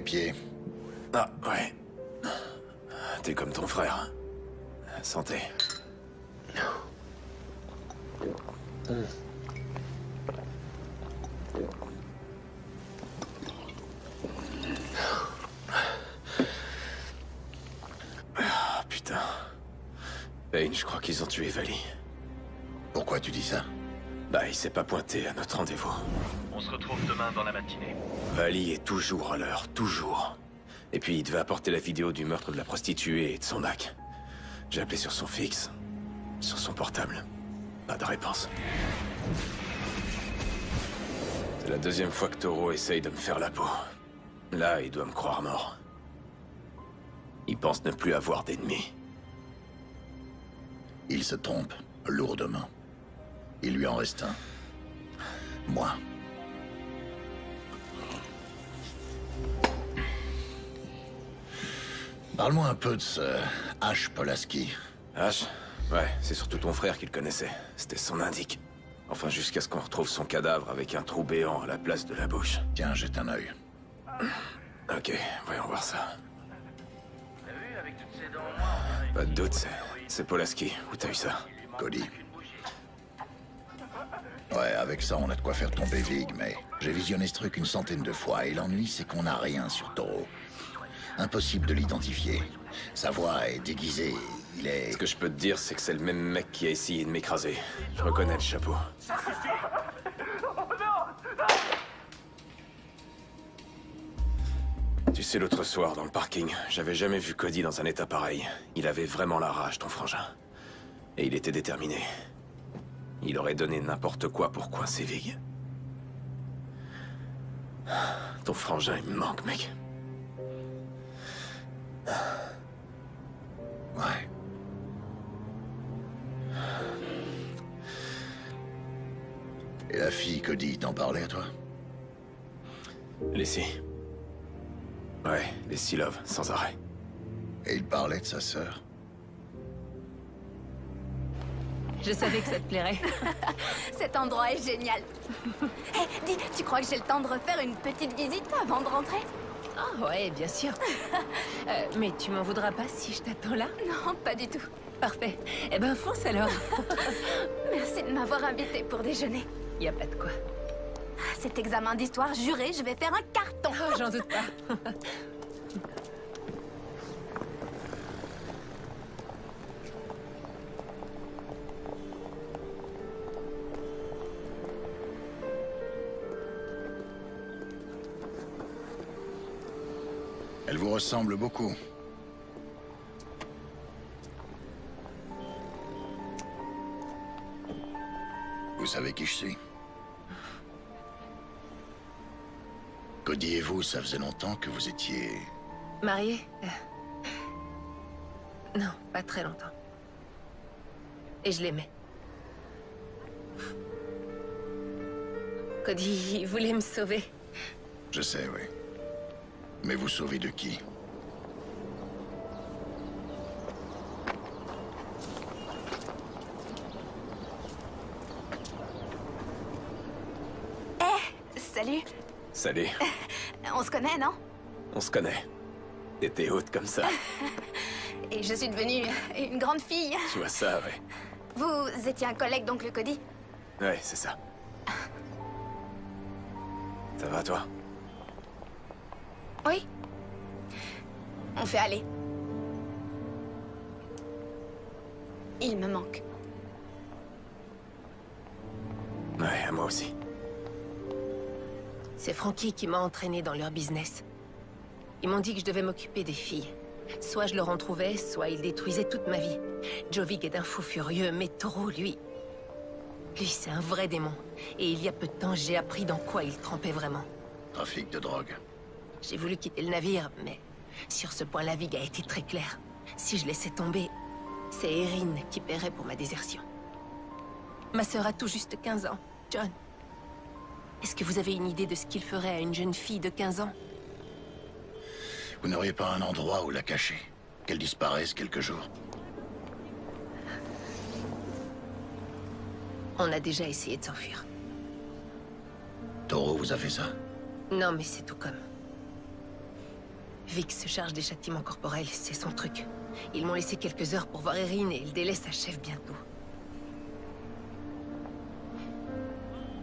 pieds. Ah, ouais. T'es comme ton frère. Santé. Ah, putain. Payne, je crois qu'ils ont tué Vali. Pourquoi tu dis ça? Bah, il s'est pas pointé à notre rendez-vous. On se retrouve demain dans la matinée. Vali est toujours à l'heure, toujours. Et puis, il devait apporter la vidéo du meurtre de la prostituée et de son Mac. J'ai appelé sur son fixe, sur son portable. Pas de réponse. C'est la deuxième fois que Toro essaye de me faire la peau. Là, il doit me croire mort. Il pense ne plus avoir d'ennemis. Il se trompe, lourdement. Il lui en reste un. Moi. Parle-moi un peu de ce H. Polaski. H? Ouais, c'est surtout ton frère qui le connaissait. C'était son indique. Enfin, jusqu'à ce qu'on retrouve son cadavre avec un trou béant à la place de la bouche. Tiens, jette un œil. Ok, voyons voir ça. Pas de doute, c'est Polaski. Où t'as eu ça? Cody. Ouais, avec ça, on a de quoi faire tomber Vig, mais j'ai visionné ce truc une centaine de fois, et l'ennui, c'est qu'on n'a rien sur Toro. Impossible de l'identifier. Sa voix est déguisée, il est... Ce que je peux te dire, c'est que c'est le même mec qui a essayé de m'écraser. Je reconnais le chapeau. Tu sais, l'autre soir, dans le parking, j'avais jamais vu Cody dans un état pareil. Il avait vraiment la rage, ton frangin. Et il était déterminé. Il aurait donné n'importe quoi pour coincer Vig. Ton frangin, il me manque, mec. Ouais. Et la fille Cody, t'en parlait à toi? Leslie. Ouais, Leslie Love, sans arrêt. Et il parlait de sa sœur? Je savais que ça te plairait. Cet endroit est génial. Hé, dis, tu crois que j'ai le temps de refaire une petite visite avant de rentrer? Ah ouais, bien sûr. Mais tu m'en voudras pas si je t'attends là? Non, pas du tout. Parfait. Eh ben, fonce alors. Merci de m'avoir invité pour déjeuner. Y a pas de quoi. Cet examen d'histoire, juré, je vais faire un carton. Oh, j'en doute pas. Elle vous ressemble beaucoup. Vous savez qui je suis? Cody et vous, ça faisait longtemps que vous étiez... Mariée? Non, pas très longtemps. Et je l'aimais. Cody, il voulait me sauver. Je sais, oui. Mais vous sauvez de qui? Salut. Salut. On se connaît, non? On se connaît. T'étais haute comme ça. Et je suis devenue une grande fille. Je vois ça, ouais. Vous étiez un collègue d'oncle Cody? Ouais, c'est ça. Ça va, toi? Oui. On fait aller. Il me manque. Ouais, à moi aussi. C'est Frankie qui m'a entraîné dans leur business. Ils m'ont dit que je devais m'occuper des filles. Soit je leur en trouvais, soit ils détruisaient toute ma vie. Jovic est un fou furieux, mais Toro, lui, c'est un vrai démon. Et il y a peu de temps, j'ai appris dans quoi il trempait vraiment. Trafic de drogue. J'ai voulu quitter le navire, mais sur ce point, la Vig a été très claire. Si je laissais tomber, c'est Erin qui paierait pour ma désertion. Ma sœur a tout juste 15 ans, John. Est-ce que vous avez une idée de ce qu'il ferait à une jeune fille de 15 ans? Vous n'auriez pas un endroit où la cacher? Qu'elle disparaisse quelques jours? On a déjà essayé de s'enfuir. Toro vous a fait ça? Non, mais c'est tout comme. Vic se charge des châtiments corporels, c'est son truc. Ils m'ont laissé quelques heures pour voir Erin et le délai s'achève bientôt.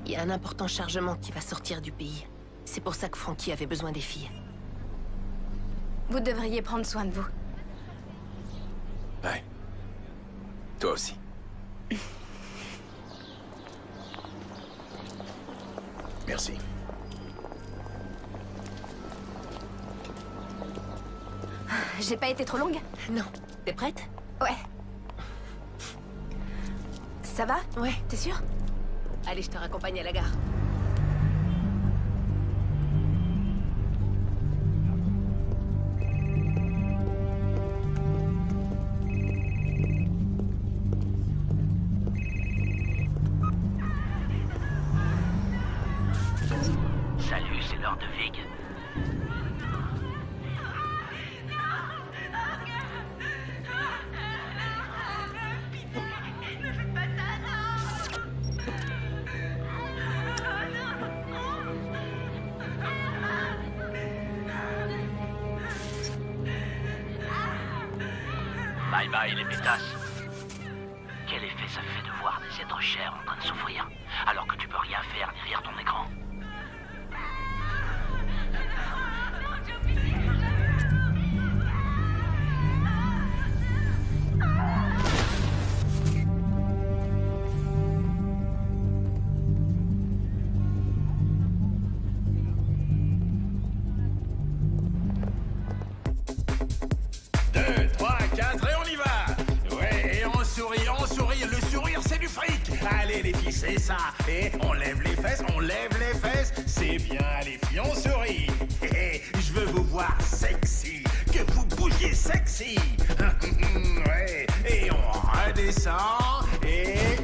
Il y a un important chargement qui va sortir du pays. C'est pour ça que Frankie avait besoin des filles. Vous devriez prendre soin de vous. Ouais. Toi aussi. Merci. J'ai pas été trop longue? Non. T'es prête? Ouais. Ça va? Ouais. T'es sûre? Allez, je te raccompagne à la gare. Salut, c'est l'heure de Vig. Bye bye les pétasses. Quel effet ça fait de voir des êtres chers en train de souffrir, alors que tu peux rien faire derrière ton écran? Allez les filles, c'est ça. Et on lève les fesses, c'est bien les filles, on sourit. Je veux vous voir sexy, que vous bougiez sexy. Ouais. Et on redescend, et...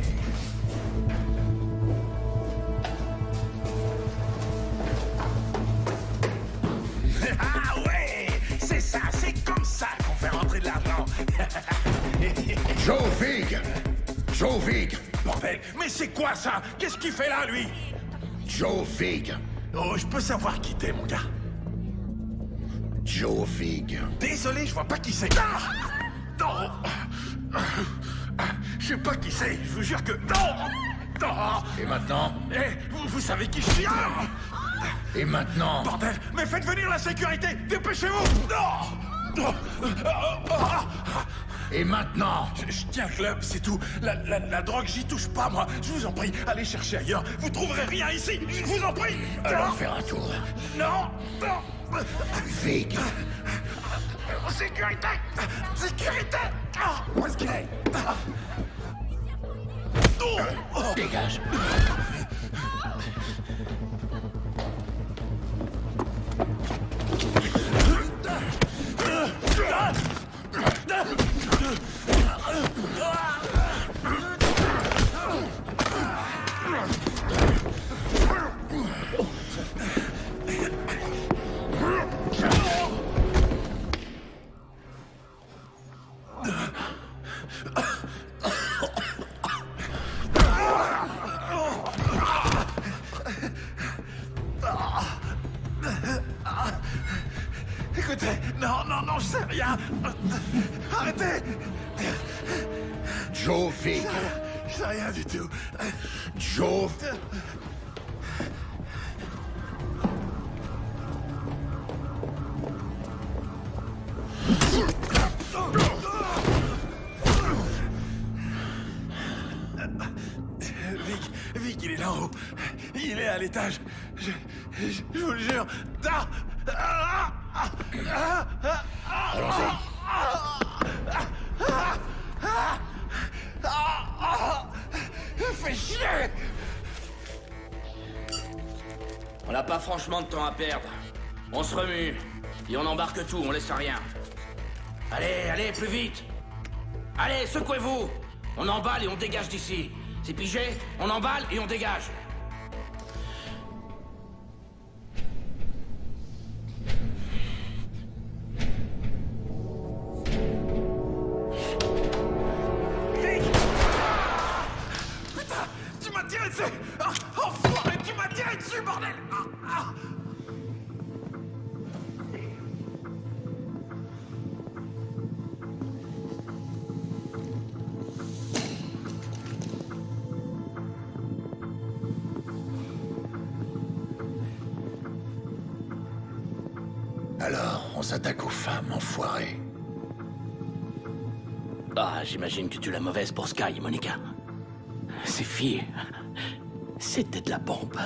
Ah ouais, c'est ça, c'est comme ça qu'on fait rentrer de l'argent. Joe Vig! Joe Vig! Bordel, mais c'est quoi ça? Qu'est-ce qu'il fait là, lui? Joe Vig! Oh, je peux savoir qui t'es, mon gars? Joe Vig. Désolé, je vois pas qui c'est. Ah non! Je sais pas qui c'est, je vous jure que... Non! Non! Et maintenant? Eh, vous savez qui je suis? Et maintenant? Bordel, mais faites venir la sécurité! Dépêchez-vous! Non! Et maintenant? Je tiens le club, c'est tout. La drogue, j'y touche pas, moi. Je vous en prie, allez chercher ailleurs. Vous trouverez rien ici, je vous en prie. Allons faire un tour. Non, non. Vig. Sécurité! Sécurité! Où est-ce qu'il est? Dégage. Écoutez, non, je sais rien. Arrêtez! Joe Vig. Je sais rien du tout. Joe. Vic, il est là en haut. Il est à l'étage. Je vous le jure. Allons-y. Fais chier! On n'a pas franchement de temps à perdre. On se remue. Et on embarque tout, on laisse rien. Allez, plus vite! Allez, secouez-vous! On emballe et on dégage d'ici. C'est pigé? On emballe et on dégage. Tu m'as tiré dessus! Enfoiré, tu m'as tiré dessus, bordel! On s'attaque aux femmes, enfoirés. Ah, j'imagine que tu l'as mauvaise pour Sky, Monica. Ces filles, c'était de la bombe.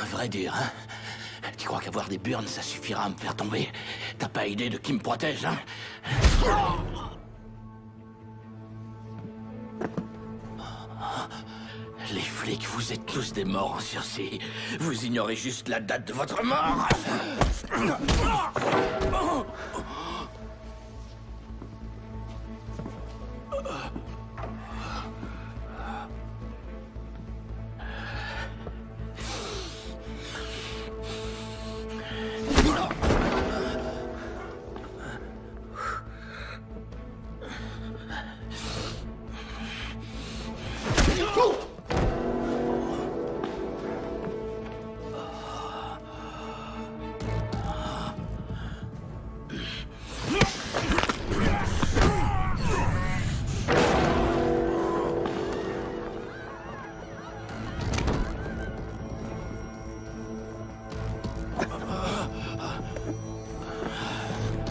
Un vrai dur, hein? Tu crois qu'avoir des burnes, ça suffira à me faire tomber? T'as pas idée de qui me protège, hein? Les flics, vous êtes tous des morts en sursis. Vous ignorez juste la date de votre mort.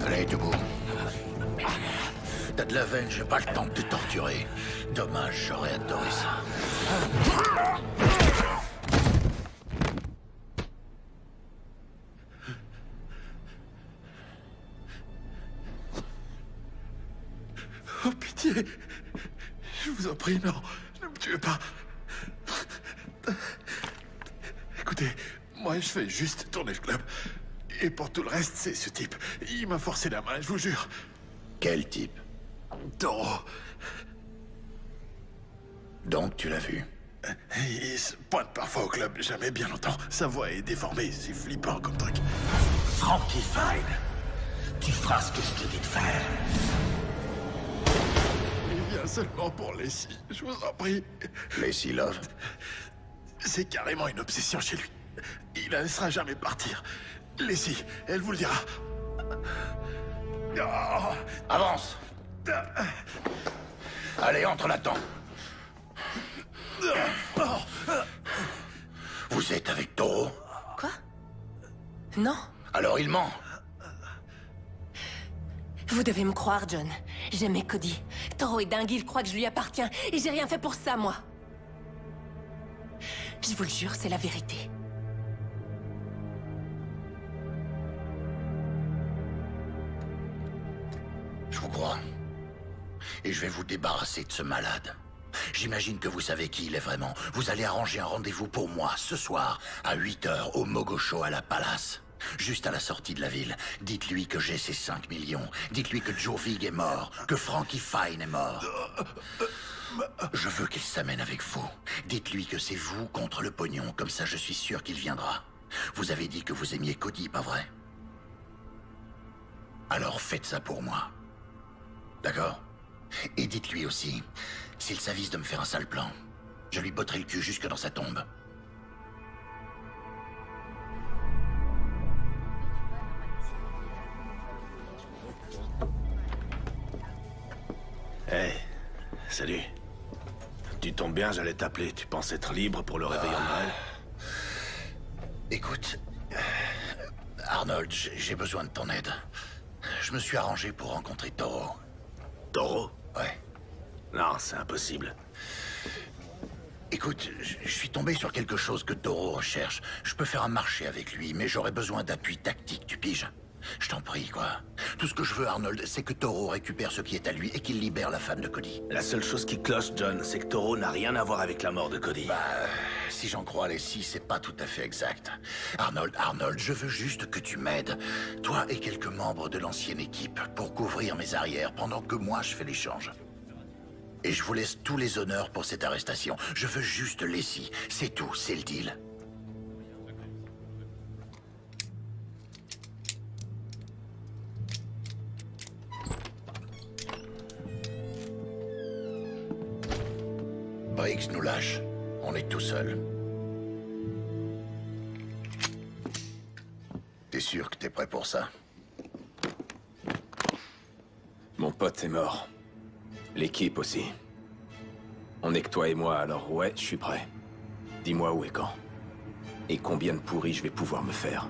Allez, debout. T'as de la veine, j'ai pas le temps de te torturer. Dommage, j'aurais adoré ça. Oh, pitié. Je vous en prie, non. Ne me tuez pas. Écoutez, moi, je fais juste tourner le club. Et pour tout le reste, c'est ce type. Il m'a forcé la main, je vous jure. Quel type? Toro. Donc, tu l'as vu? Il se pointe parfois au club, jamais bien longtemps. Sa voix est déformée, c'est flippant comme truc. Frankie Fine, tu feras ce que je te dis de faire. Il vient seulement pour Leslie, je vous en prie. Leslie Love? C'est carrément une obsession chez lui. Il la laissera jamais partir. Leslie, elle vous le dira. Oh, avance. Allez, entre là-dedans. Vous êtes avec Toro? Quoi? Non. Alors il ment. Vous devez me croire, John. J'aimais Cody. Toro est dingue, il croit que je lui appartiens. Et j'ai rien fait pour ça, moi. Je vous le jure, c'est la vérité. Je vous crois. Et je vais vous débarrasser de ce malade. J'imagine que vous savez qui il est vraiment. Vous allez arranger un rendez-vous pour moi, ce soir, à 8h, au Mogocho à la Palace. Juste à la sortie de la ville. Dites-lui que j'ai ces 5 millions. Dites-lui que Joe Vig est mort, que Frankie Fine est mort. Je veux qu'il s'amène avec vous. Dites-lui que c'est vous contre le pognon, comme ça je suis sûr qu'il viendra. Vous avez dit que vous aimiez Cody, pas vrai? Alors faites ça pour moi. D'accord? Et dites-lui aussi, s'il s'avise de me faire un sale plan, je lui botterai le cul jusque dans sa tombe. Hey, salut. Tu tombes bien, j'allais t'appeler. Tu penses être libre pour le réveillon de Noël? Écoute, Arnold, j'ai besoin de ton aide. Je me suis arrangé pour rencontrer Toro. Toro? Ouais. Non, c'est impossible. Écoute, je suis tombé sur quelque chose que Toro recherche. Je peux faire un marché avec lui, mais j'aurais besoin d'appui tactique, tu piges? Je t'en prie, quoi. Tout ce que je veux, Arnold, c'est que Toro récupère ce qui est à lui et qu'il libère la femme de Cody. La seule chose qui cloche, John, c'est que Toro n'a rien à voir avec la mort de Cody. Bah, si j'en crois Leslie, c'est pas tout à fait exact. Arnold, je veux juste que tu m'aides. Toi et quelques membres de l'ancienne équipe pour couvrir mes arrières pendant que moi je fais l'échange. Et je vous laisse tous les honneurs pour cette arrestation. Je veux juste Leslie. C'est tout, c'est le deal. Briggs nous lâche. On est tout seul. T'es sûr que t'es prêt pour ça? Mon pote est mort. L'équipe aussi. On est que toi et moi, alors ouais, je suis prêt. Dis-moi où et quand. Et combien de pourris je vais pouvoir me faire.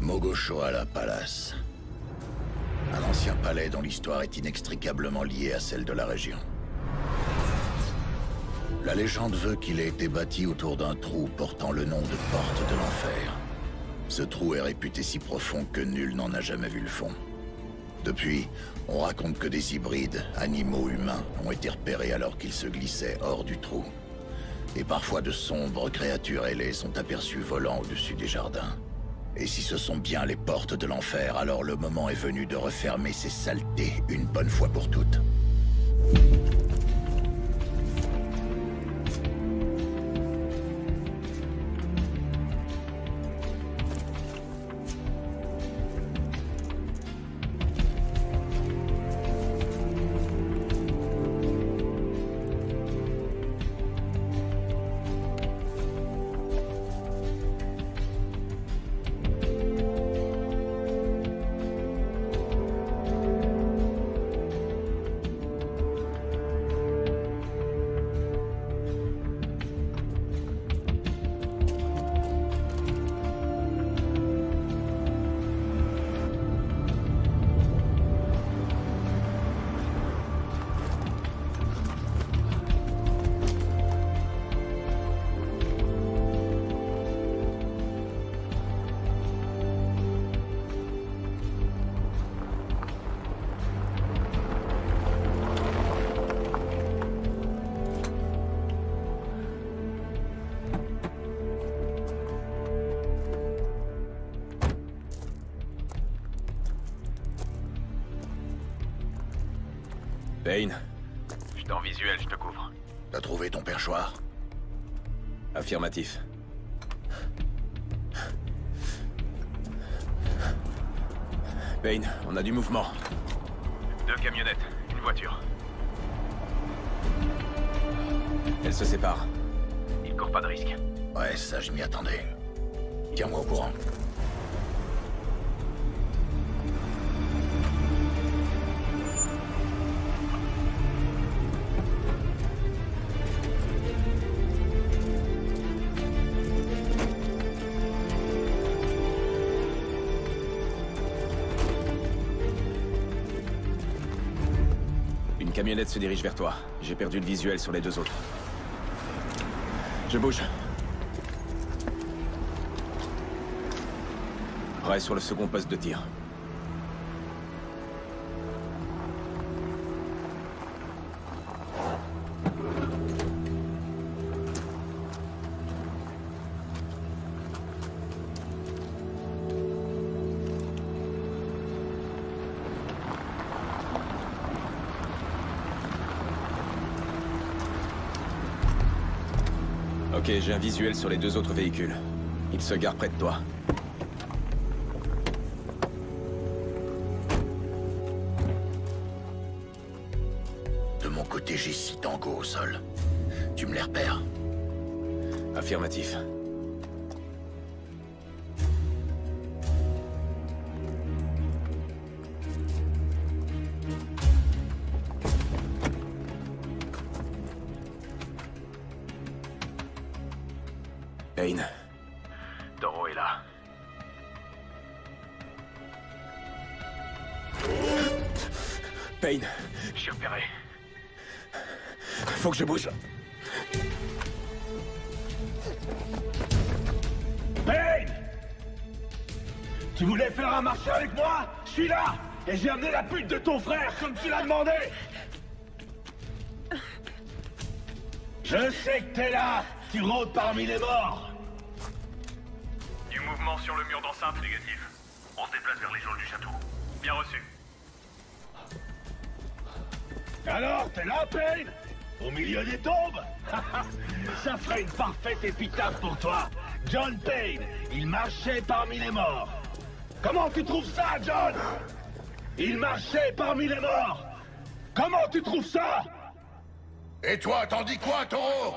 Mogoshoala Palace. Un ancien palais dont l'histoire est inextricablement liée à celle de la région. La légende veut qu'il ait été bâti autour d'un trou portant le nom de Porte de l'Enfer. Ce trou est réputé si profond que nul n'en a jamais vu le fond. Depuis, on raconte que des hybrides, animaux humains, ont été repérés alors qu'ils se glissaient hors du trou. Et parfois de sombres créatures ailées sont aperçues volant au-dessus des jardins. Et si ce sont bien les portes de l'enfer, alors le moment est venu de refermer ces saletés une bonne fois pour toutes. Payne. Je suis en visuel, je te couvre. T'as trouvé ton perchoir? Affirmatif. Payne, on a du mouvement. 2 camionnettes, une voiture. Elles se séparent. Ils courent pas de risque. Ouais, ça je m'y attendais. Tiens-moi au courant. Une camionnette se dirige vers toi. J'ai perdu le visuel sur les 2 autres. Je bouge. Reste sur le second poste de tir. Ok, j'ai un visuel sur les 2 autres véhicules. Ils se garent près de toi. De mon côté, j'ai 6 tangos au sol. Tu me les repères? Affirmatif. Payne. Toro est là. Payne. Je suis repéré. Faut que je bouge. Payne! Tu voulais faire un marché avec moi? Je suis là! Et j'ai amené la pute de ton frère, comme tu l'as demandé! Je sais que t'es là! Tu rôdes parmi les morts! Du mouvement sur le mur d'enceinte, négatif. On se déplace vers les geôles du château. Bien reçu. Alors, t'es là, Payne? Au milieu des tombes? Ça ferait une parfaite épitaphe pour toi. John Payne, il marchait parmi les morts. Comment tu trouves ça, John? Il marchait parmi les morts. Comment tu trouves ça? Et toi, t'en dis quoi, Taureau?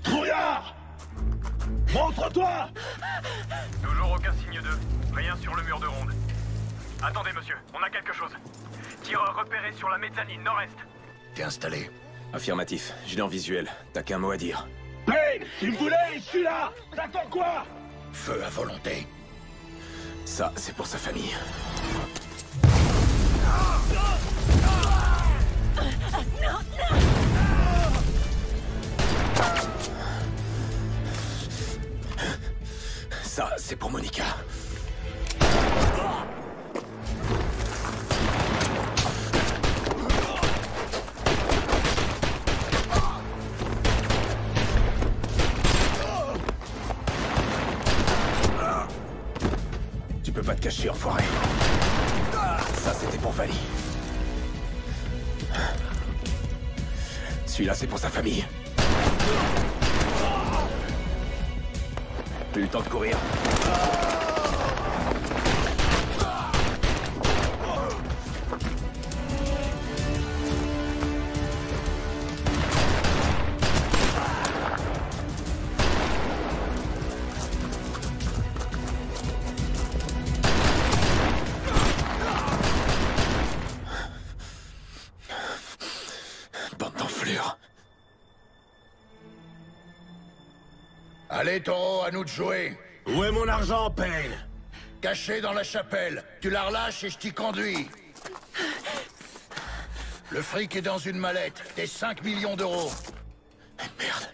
Trouillard! Montre-toi! Toujours aucun signe d'eux. Rien sur le mur de ronde. Attendez, monsieur, on a quelque chose. Tireur repéré sur la mezzanine nord-est. T'es installé? Affirmatif, je l'ai en visuel. T'as qu'un mot à dire. Payne, tu me voulais, je suis là! T'attends quoi? Feu à volonté. Ça, c'est pour sa famille. Ça, c'est pour Monica. Tu peux pas te cacher, enfoiré. Ça, c'était pour Vali. Celui-là, c'est pour sa famille. Plus le temps de courir. Bande d'enflures. Allez, Taureau, à nous de jouer. Où est mon argent, Payne? Caché dans la chapelle. Tu la relâches et je t'y conduis. Le fric est dans une mallette. Tes 5 millions d'euros. Merde.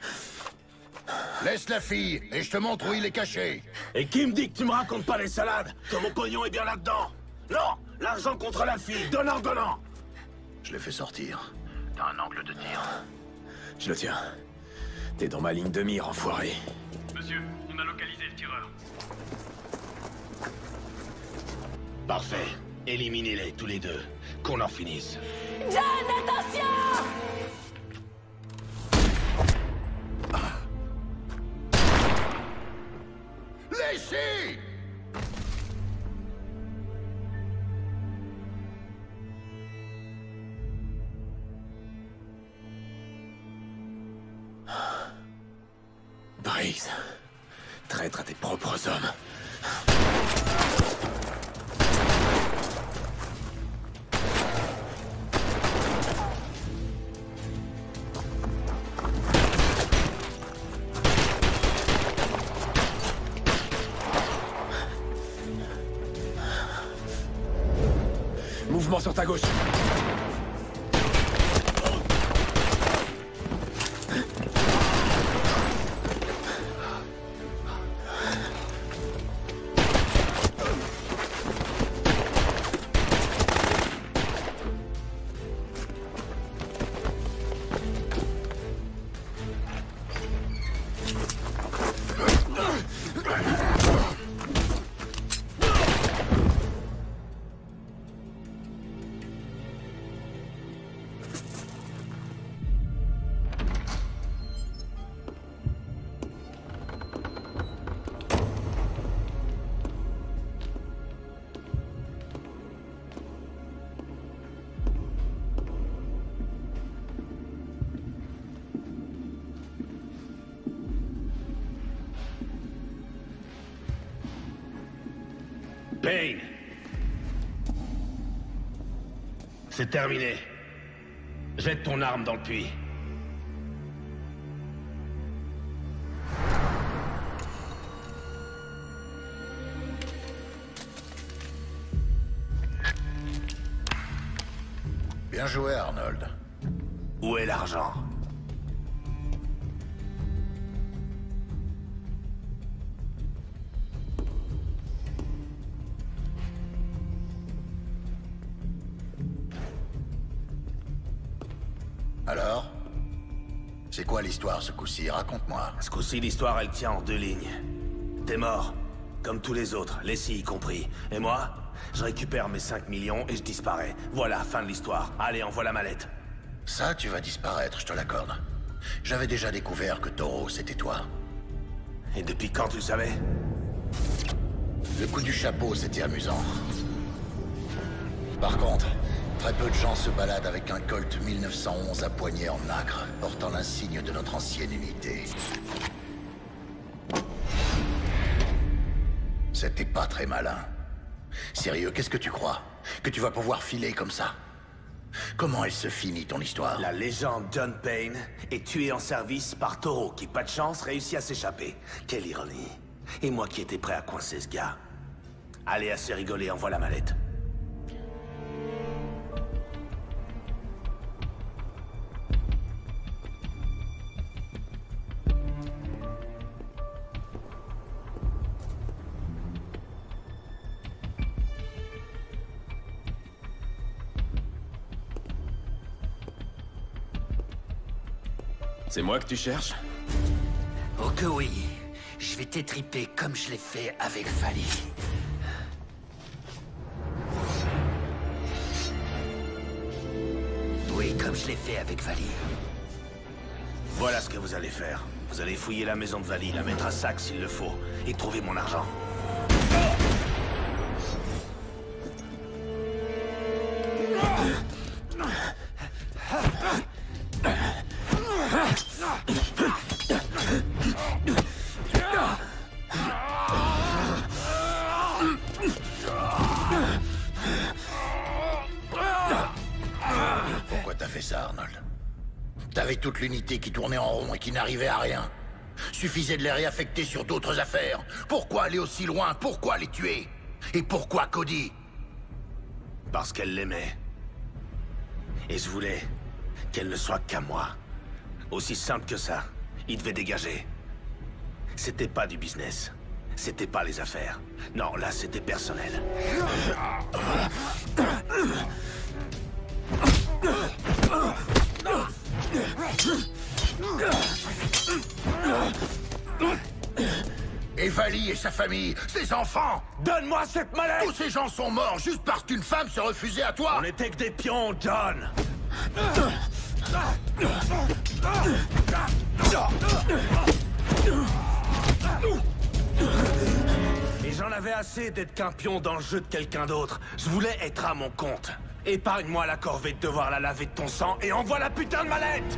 Laisse la fille et je te montre où il est caché. Et qui me dit que tu me racontes pas les salades? Que mon pognon est bien là-dedans? Non! L'argent contre la fille, donnant! Je l'ai fait sortir. T'as un angle de tir. Je le tiens. T'es dans ma ligne de mire, enfoiré. Monsieur, on a localisé le tireur. Parfait. Éliminez-les tous les deux. Qu'on en finisse. John, attention! Laissez! Briggs, traître à tes propres hommes. Mouvement sur ta gauche. Payne! C'est terminé. Jette ton arme dans le puits. Bien joué, Arnold. Où est l'argent? Alors? C'est quoi l'histoire ce coup-ci? Raconte-moi. Ce coup-ci, l'histoire, elle tient en deux lignes. T'es mort. comme tous les autres, Leslie y compris. Et moi, je récupère mes 5 millions et je disparais. Voilà, fin de l'histoire. Allez, envoie la mallette. Ça, tu vas disparaître, je te l'accorde. J'avais déjà découvert que Taureau, c'était toi. Et depuis quand tu le savais? Le coup du chapeau, c'était amusant. Par contre, très peu de gens se baladent avec un Colt 1911 à poignée en nacre, portant l'insigne de notre ancienne unité. C'était pas très malin. Sérieux, qu'est-ce que tu crois? Que tu vas pouvoir filer comme ça? Comment elle se finit, ton histoire? La légende John Payne est tué en service par Taureau, qui, pas de chance, réussit à s'échapper. Quelle ironie. Et moi qui étais prêt à coincer ce gars. Allez, assez rigolé, envoie la mallette. C'est moi que tu cherches? Oh que oui. Je vais t'étriper comme je l'ai fait avec Vali. Oui, comme je l'ai fait avec Vali. Voilà ce que vous allez faire. Vous allez fouiller la maison de Vali, la mettre à sac s'il le faut, et trouver mon argent. Pourquoi t'as fait ça, Arnold? T'avais toute l'unité qui tournait en rond et qui n'arrivait à rien. Suffisait de les réaffecter sur d'autres affaires. Pourquoi aller aussi loin? Pourquoi les tuer? Et pourquoi Cody? Parce qu'elle l'aimait. Et je voulais qu'elle ne soit qu'à moi. Aussi simple que ça. Il devait dégager. C'était pas du business. C'était pas les affaires. Non, là, c'était personnel. Et Vali et sa famille, ses enfants! Donne-moi cette mallette! Tous ces gens sont morts juste parce qu'une femme s'est refusée à toi! On n'était que des pions, John! Et j'en avais assez d'être qu'un pion dans le jeu de quelqu'un d'autre. Je voulais être à mon compte. Épargne-moi la corvée de devoir la laver de ton sang et envoie la putain de mallette!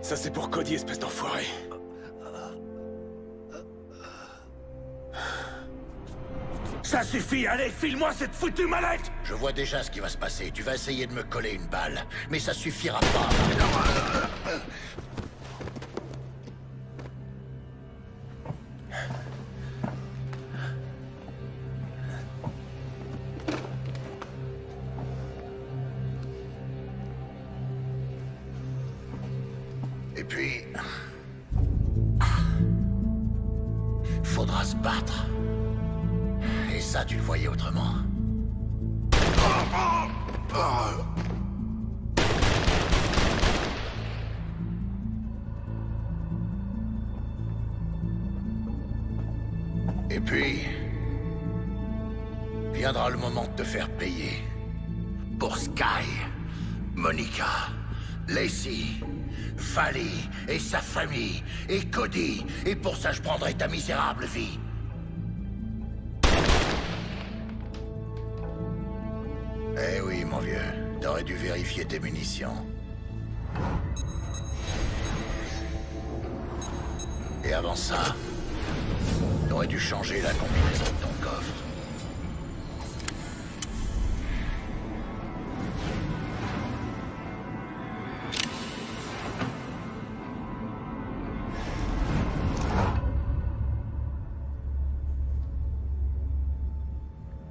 Ça, c'est pour Cody, espèce d'enfoiré. Ça suffit, allez, file-moi cette foutue mallette! Je vois déjà ce qui va se passer. Tu vas essayer de me coller une balle, mais ça suffira pas. Et puis... faudra se battre. Et ça, tu le voyais autrement. Et puis... viendra le moment de te faire payer. Pour Sky, Monica, Lacey, Vali et sa famille, et Cody. Et pour ça, je prendrai ta misérable vie. Eh oui, mon vieux. T'aurais dû vérifier tes munitions. Et avant ça, t'aurais dû changer la combinaison de ton coffre.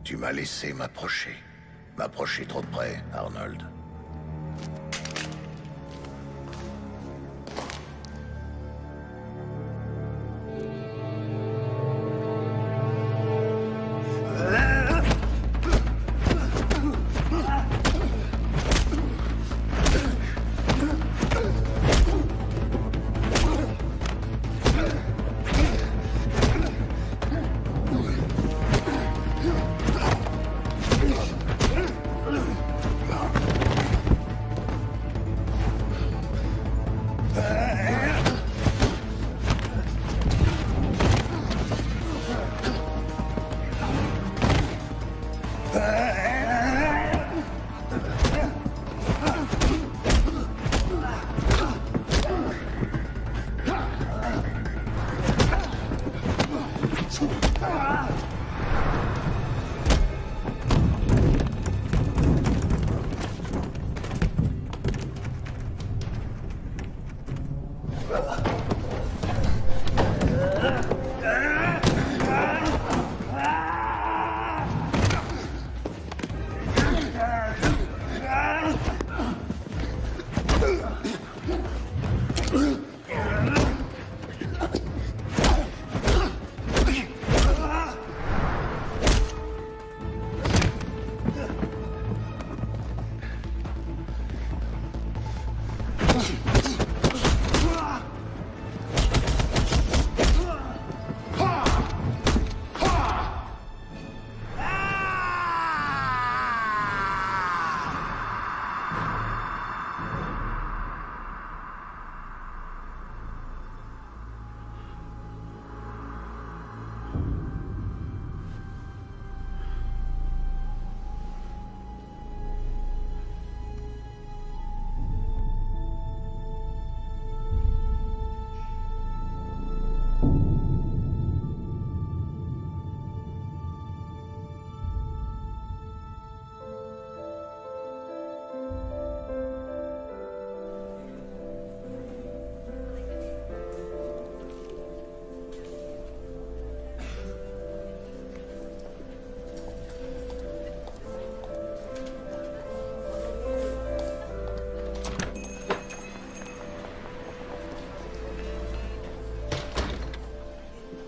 Tu m'as laissé m'approcher. m'approcher trop de près, Arnold.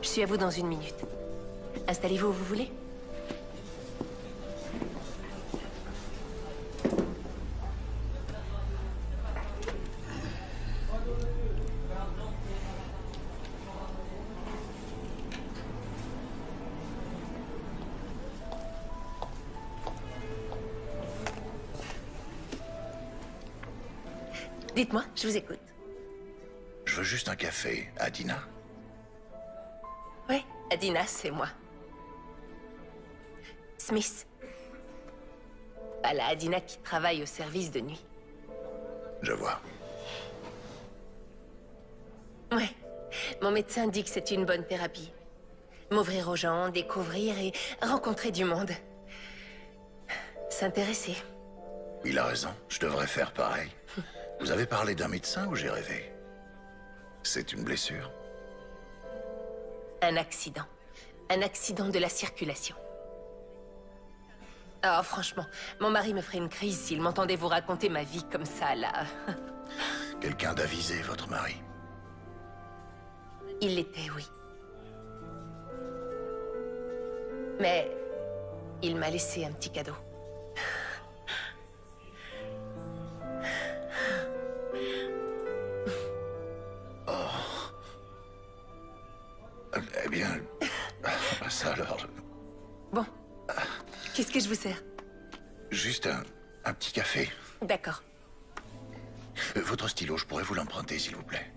Je suis à vous dans 1 minute. Installez-vous où vous voulez. Dites-moi, je vous écoute. Je veux juste un café, Adina. Oui, Adina, c'est moi. Smith. Pas la Adina qui travaille au service de nuit. Je vois. Ouais. Mon médecin dit que c'est une bonne thérapie. M'ouvrir aux gens, découvrir et rencontrer du monde. S'intéresser. Il a raison, je devrais faire pareil. Vous avez parlé d'un médecin ou j'ai rêvé? C'est une blessure? Un accident. Un accident de la circulation. Oh, franchement, mon mari me ferait une crise s'il m'entendait vous raconter ma vie comme ça, là. Quelqu'un d'avisé, votre mari? Il l'était, oui. Mais il m'a laissé un petit cadeau. Eh bien, ça alors... Bon, qu'est-ce que je vous sers? Juste un petit café. D'accord. Votre stylo, je pourrais vous l'emprunter, s'il vous plaît?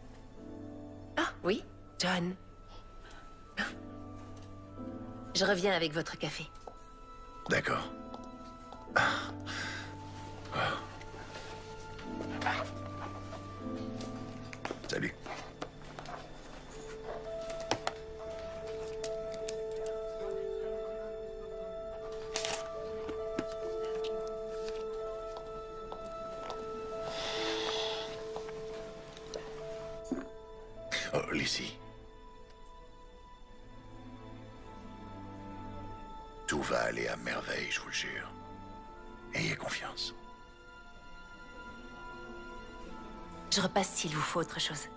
Ah, oui, John. Je reviens avec votre café. D'accord. Salut. Oh, Lizzie. Tout va aller à merveille, je vous le jure. confiance. Je repasse s'il vous faut autre chose.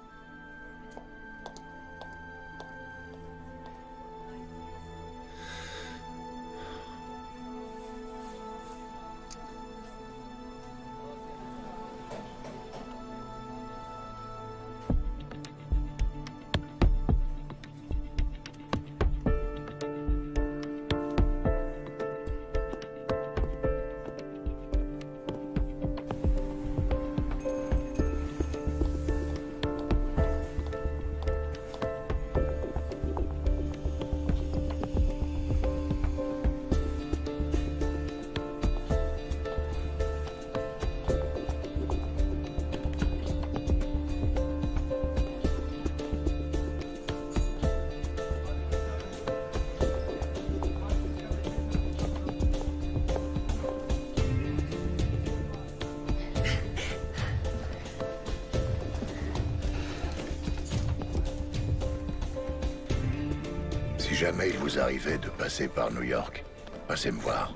Si jamais il vous arrivait de passer par New York, passez me voir.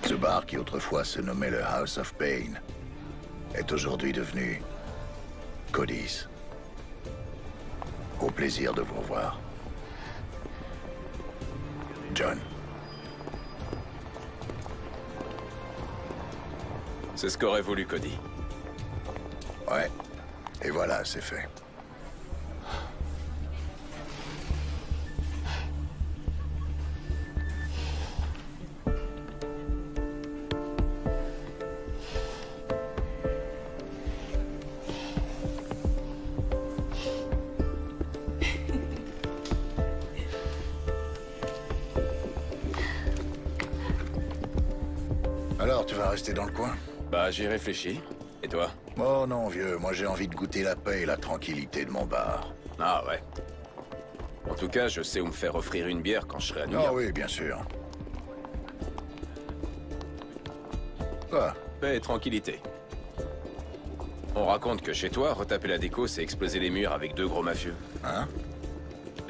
Ce bar qui autrefois se nommait le House of Pain est aujourd'hui devenu Cody's. Au plaisir de vous revoir. John. C'est ce qu'aurait voulu Cody. Ouais. Et voilà, c'est fait. Alors, tu vas rester dans le coin? Bah, j'y réfléchis. Et toi? Oh non, vieux, moi j'ai envie de goûter la paix et la tranquillité de mon bar. Ah ouais. En tout cas, je sais où me faire offrir une bière quand je serai à New York. Ah oui, bien sûr. Quoi? Paix et tranquillité. On raconte que chez toi, retaper la déco, c'est exploser les murs avec 2 gros mafieux. Hein?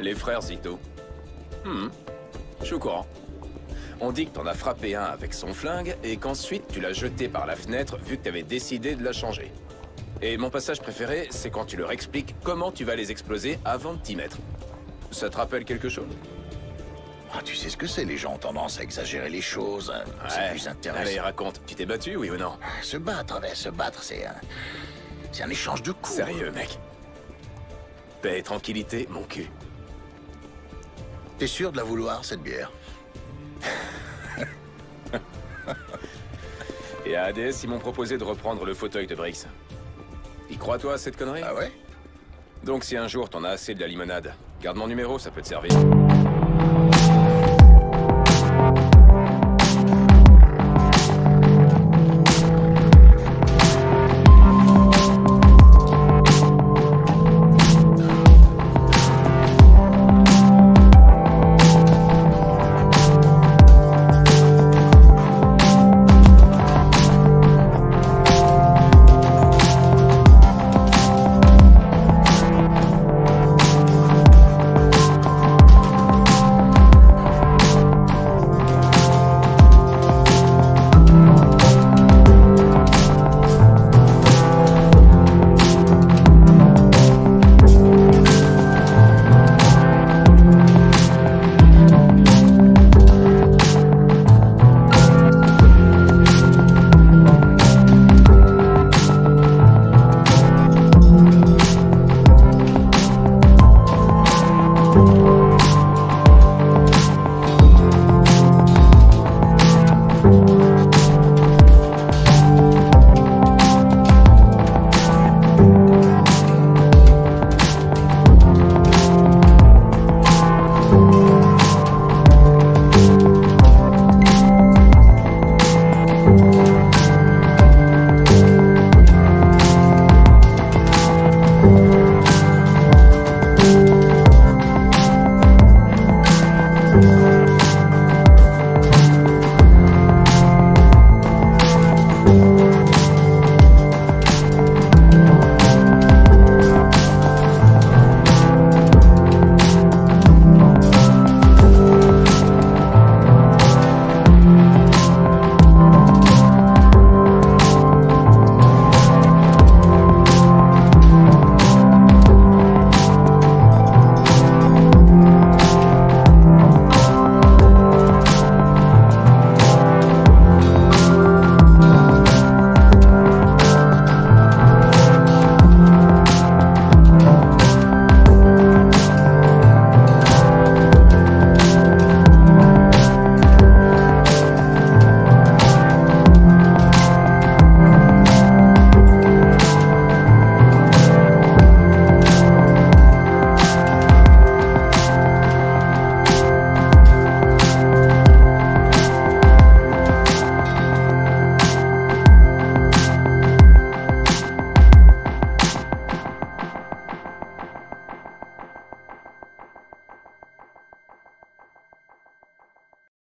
Les frères Zito. Je suis au courant. On dit que t'en as frappé un avec son flingue et qu'ensuite tu l'as jeté par la fenêtre vu que t'avais décidé de la changer. Et mon passage préféré, c'est quand tu leur expliques comment tu vas les exploser avant de t'y mettre. Ça te rappelle quelque chose? Ah, tu sais ce que c'est, les gens ont tendance à exagérer les choses. C'est plus intéressant. Allez, raconte. Tu t'es battu, oui ou non? Se battre, c'est un échange de coups. Sérieux, mec. Paix et tranquillité, mon cul. T'es sûr de la vouloir, cette bière? Et à ADS, ils m'ont proposé de reprendre le fauteuil de Briggs. Y crois-toi à cette connerie? Ah ouais? Donc si un jour t'en as assez de la limonade, garde mon numéro, ça peut te servir.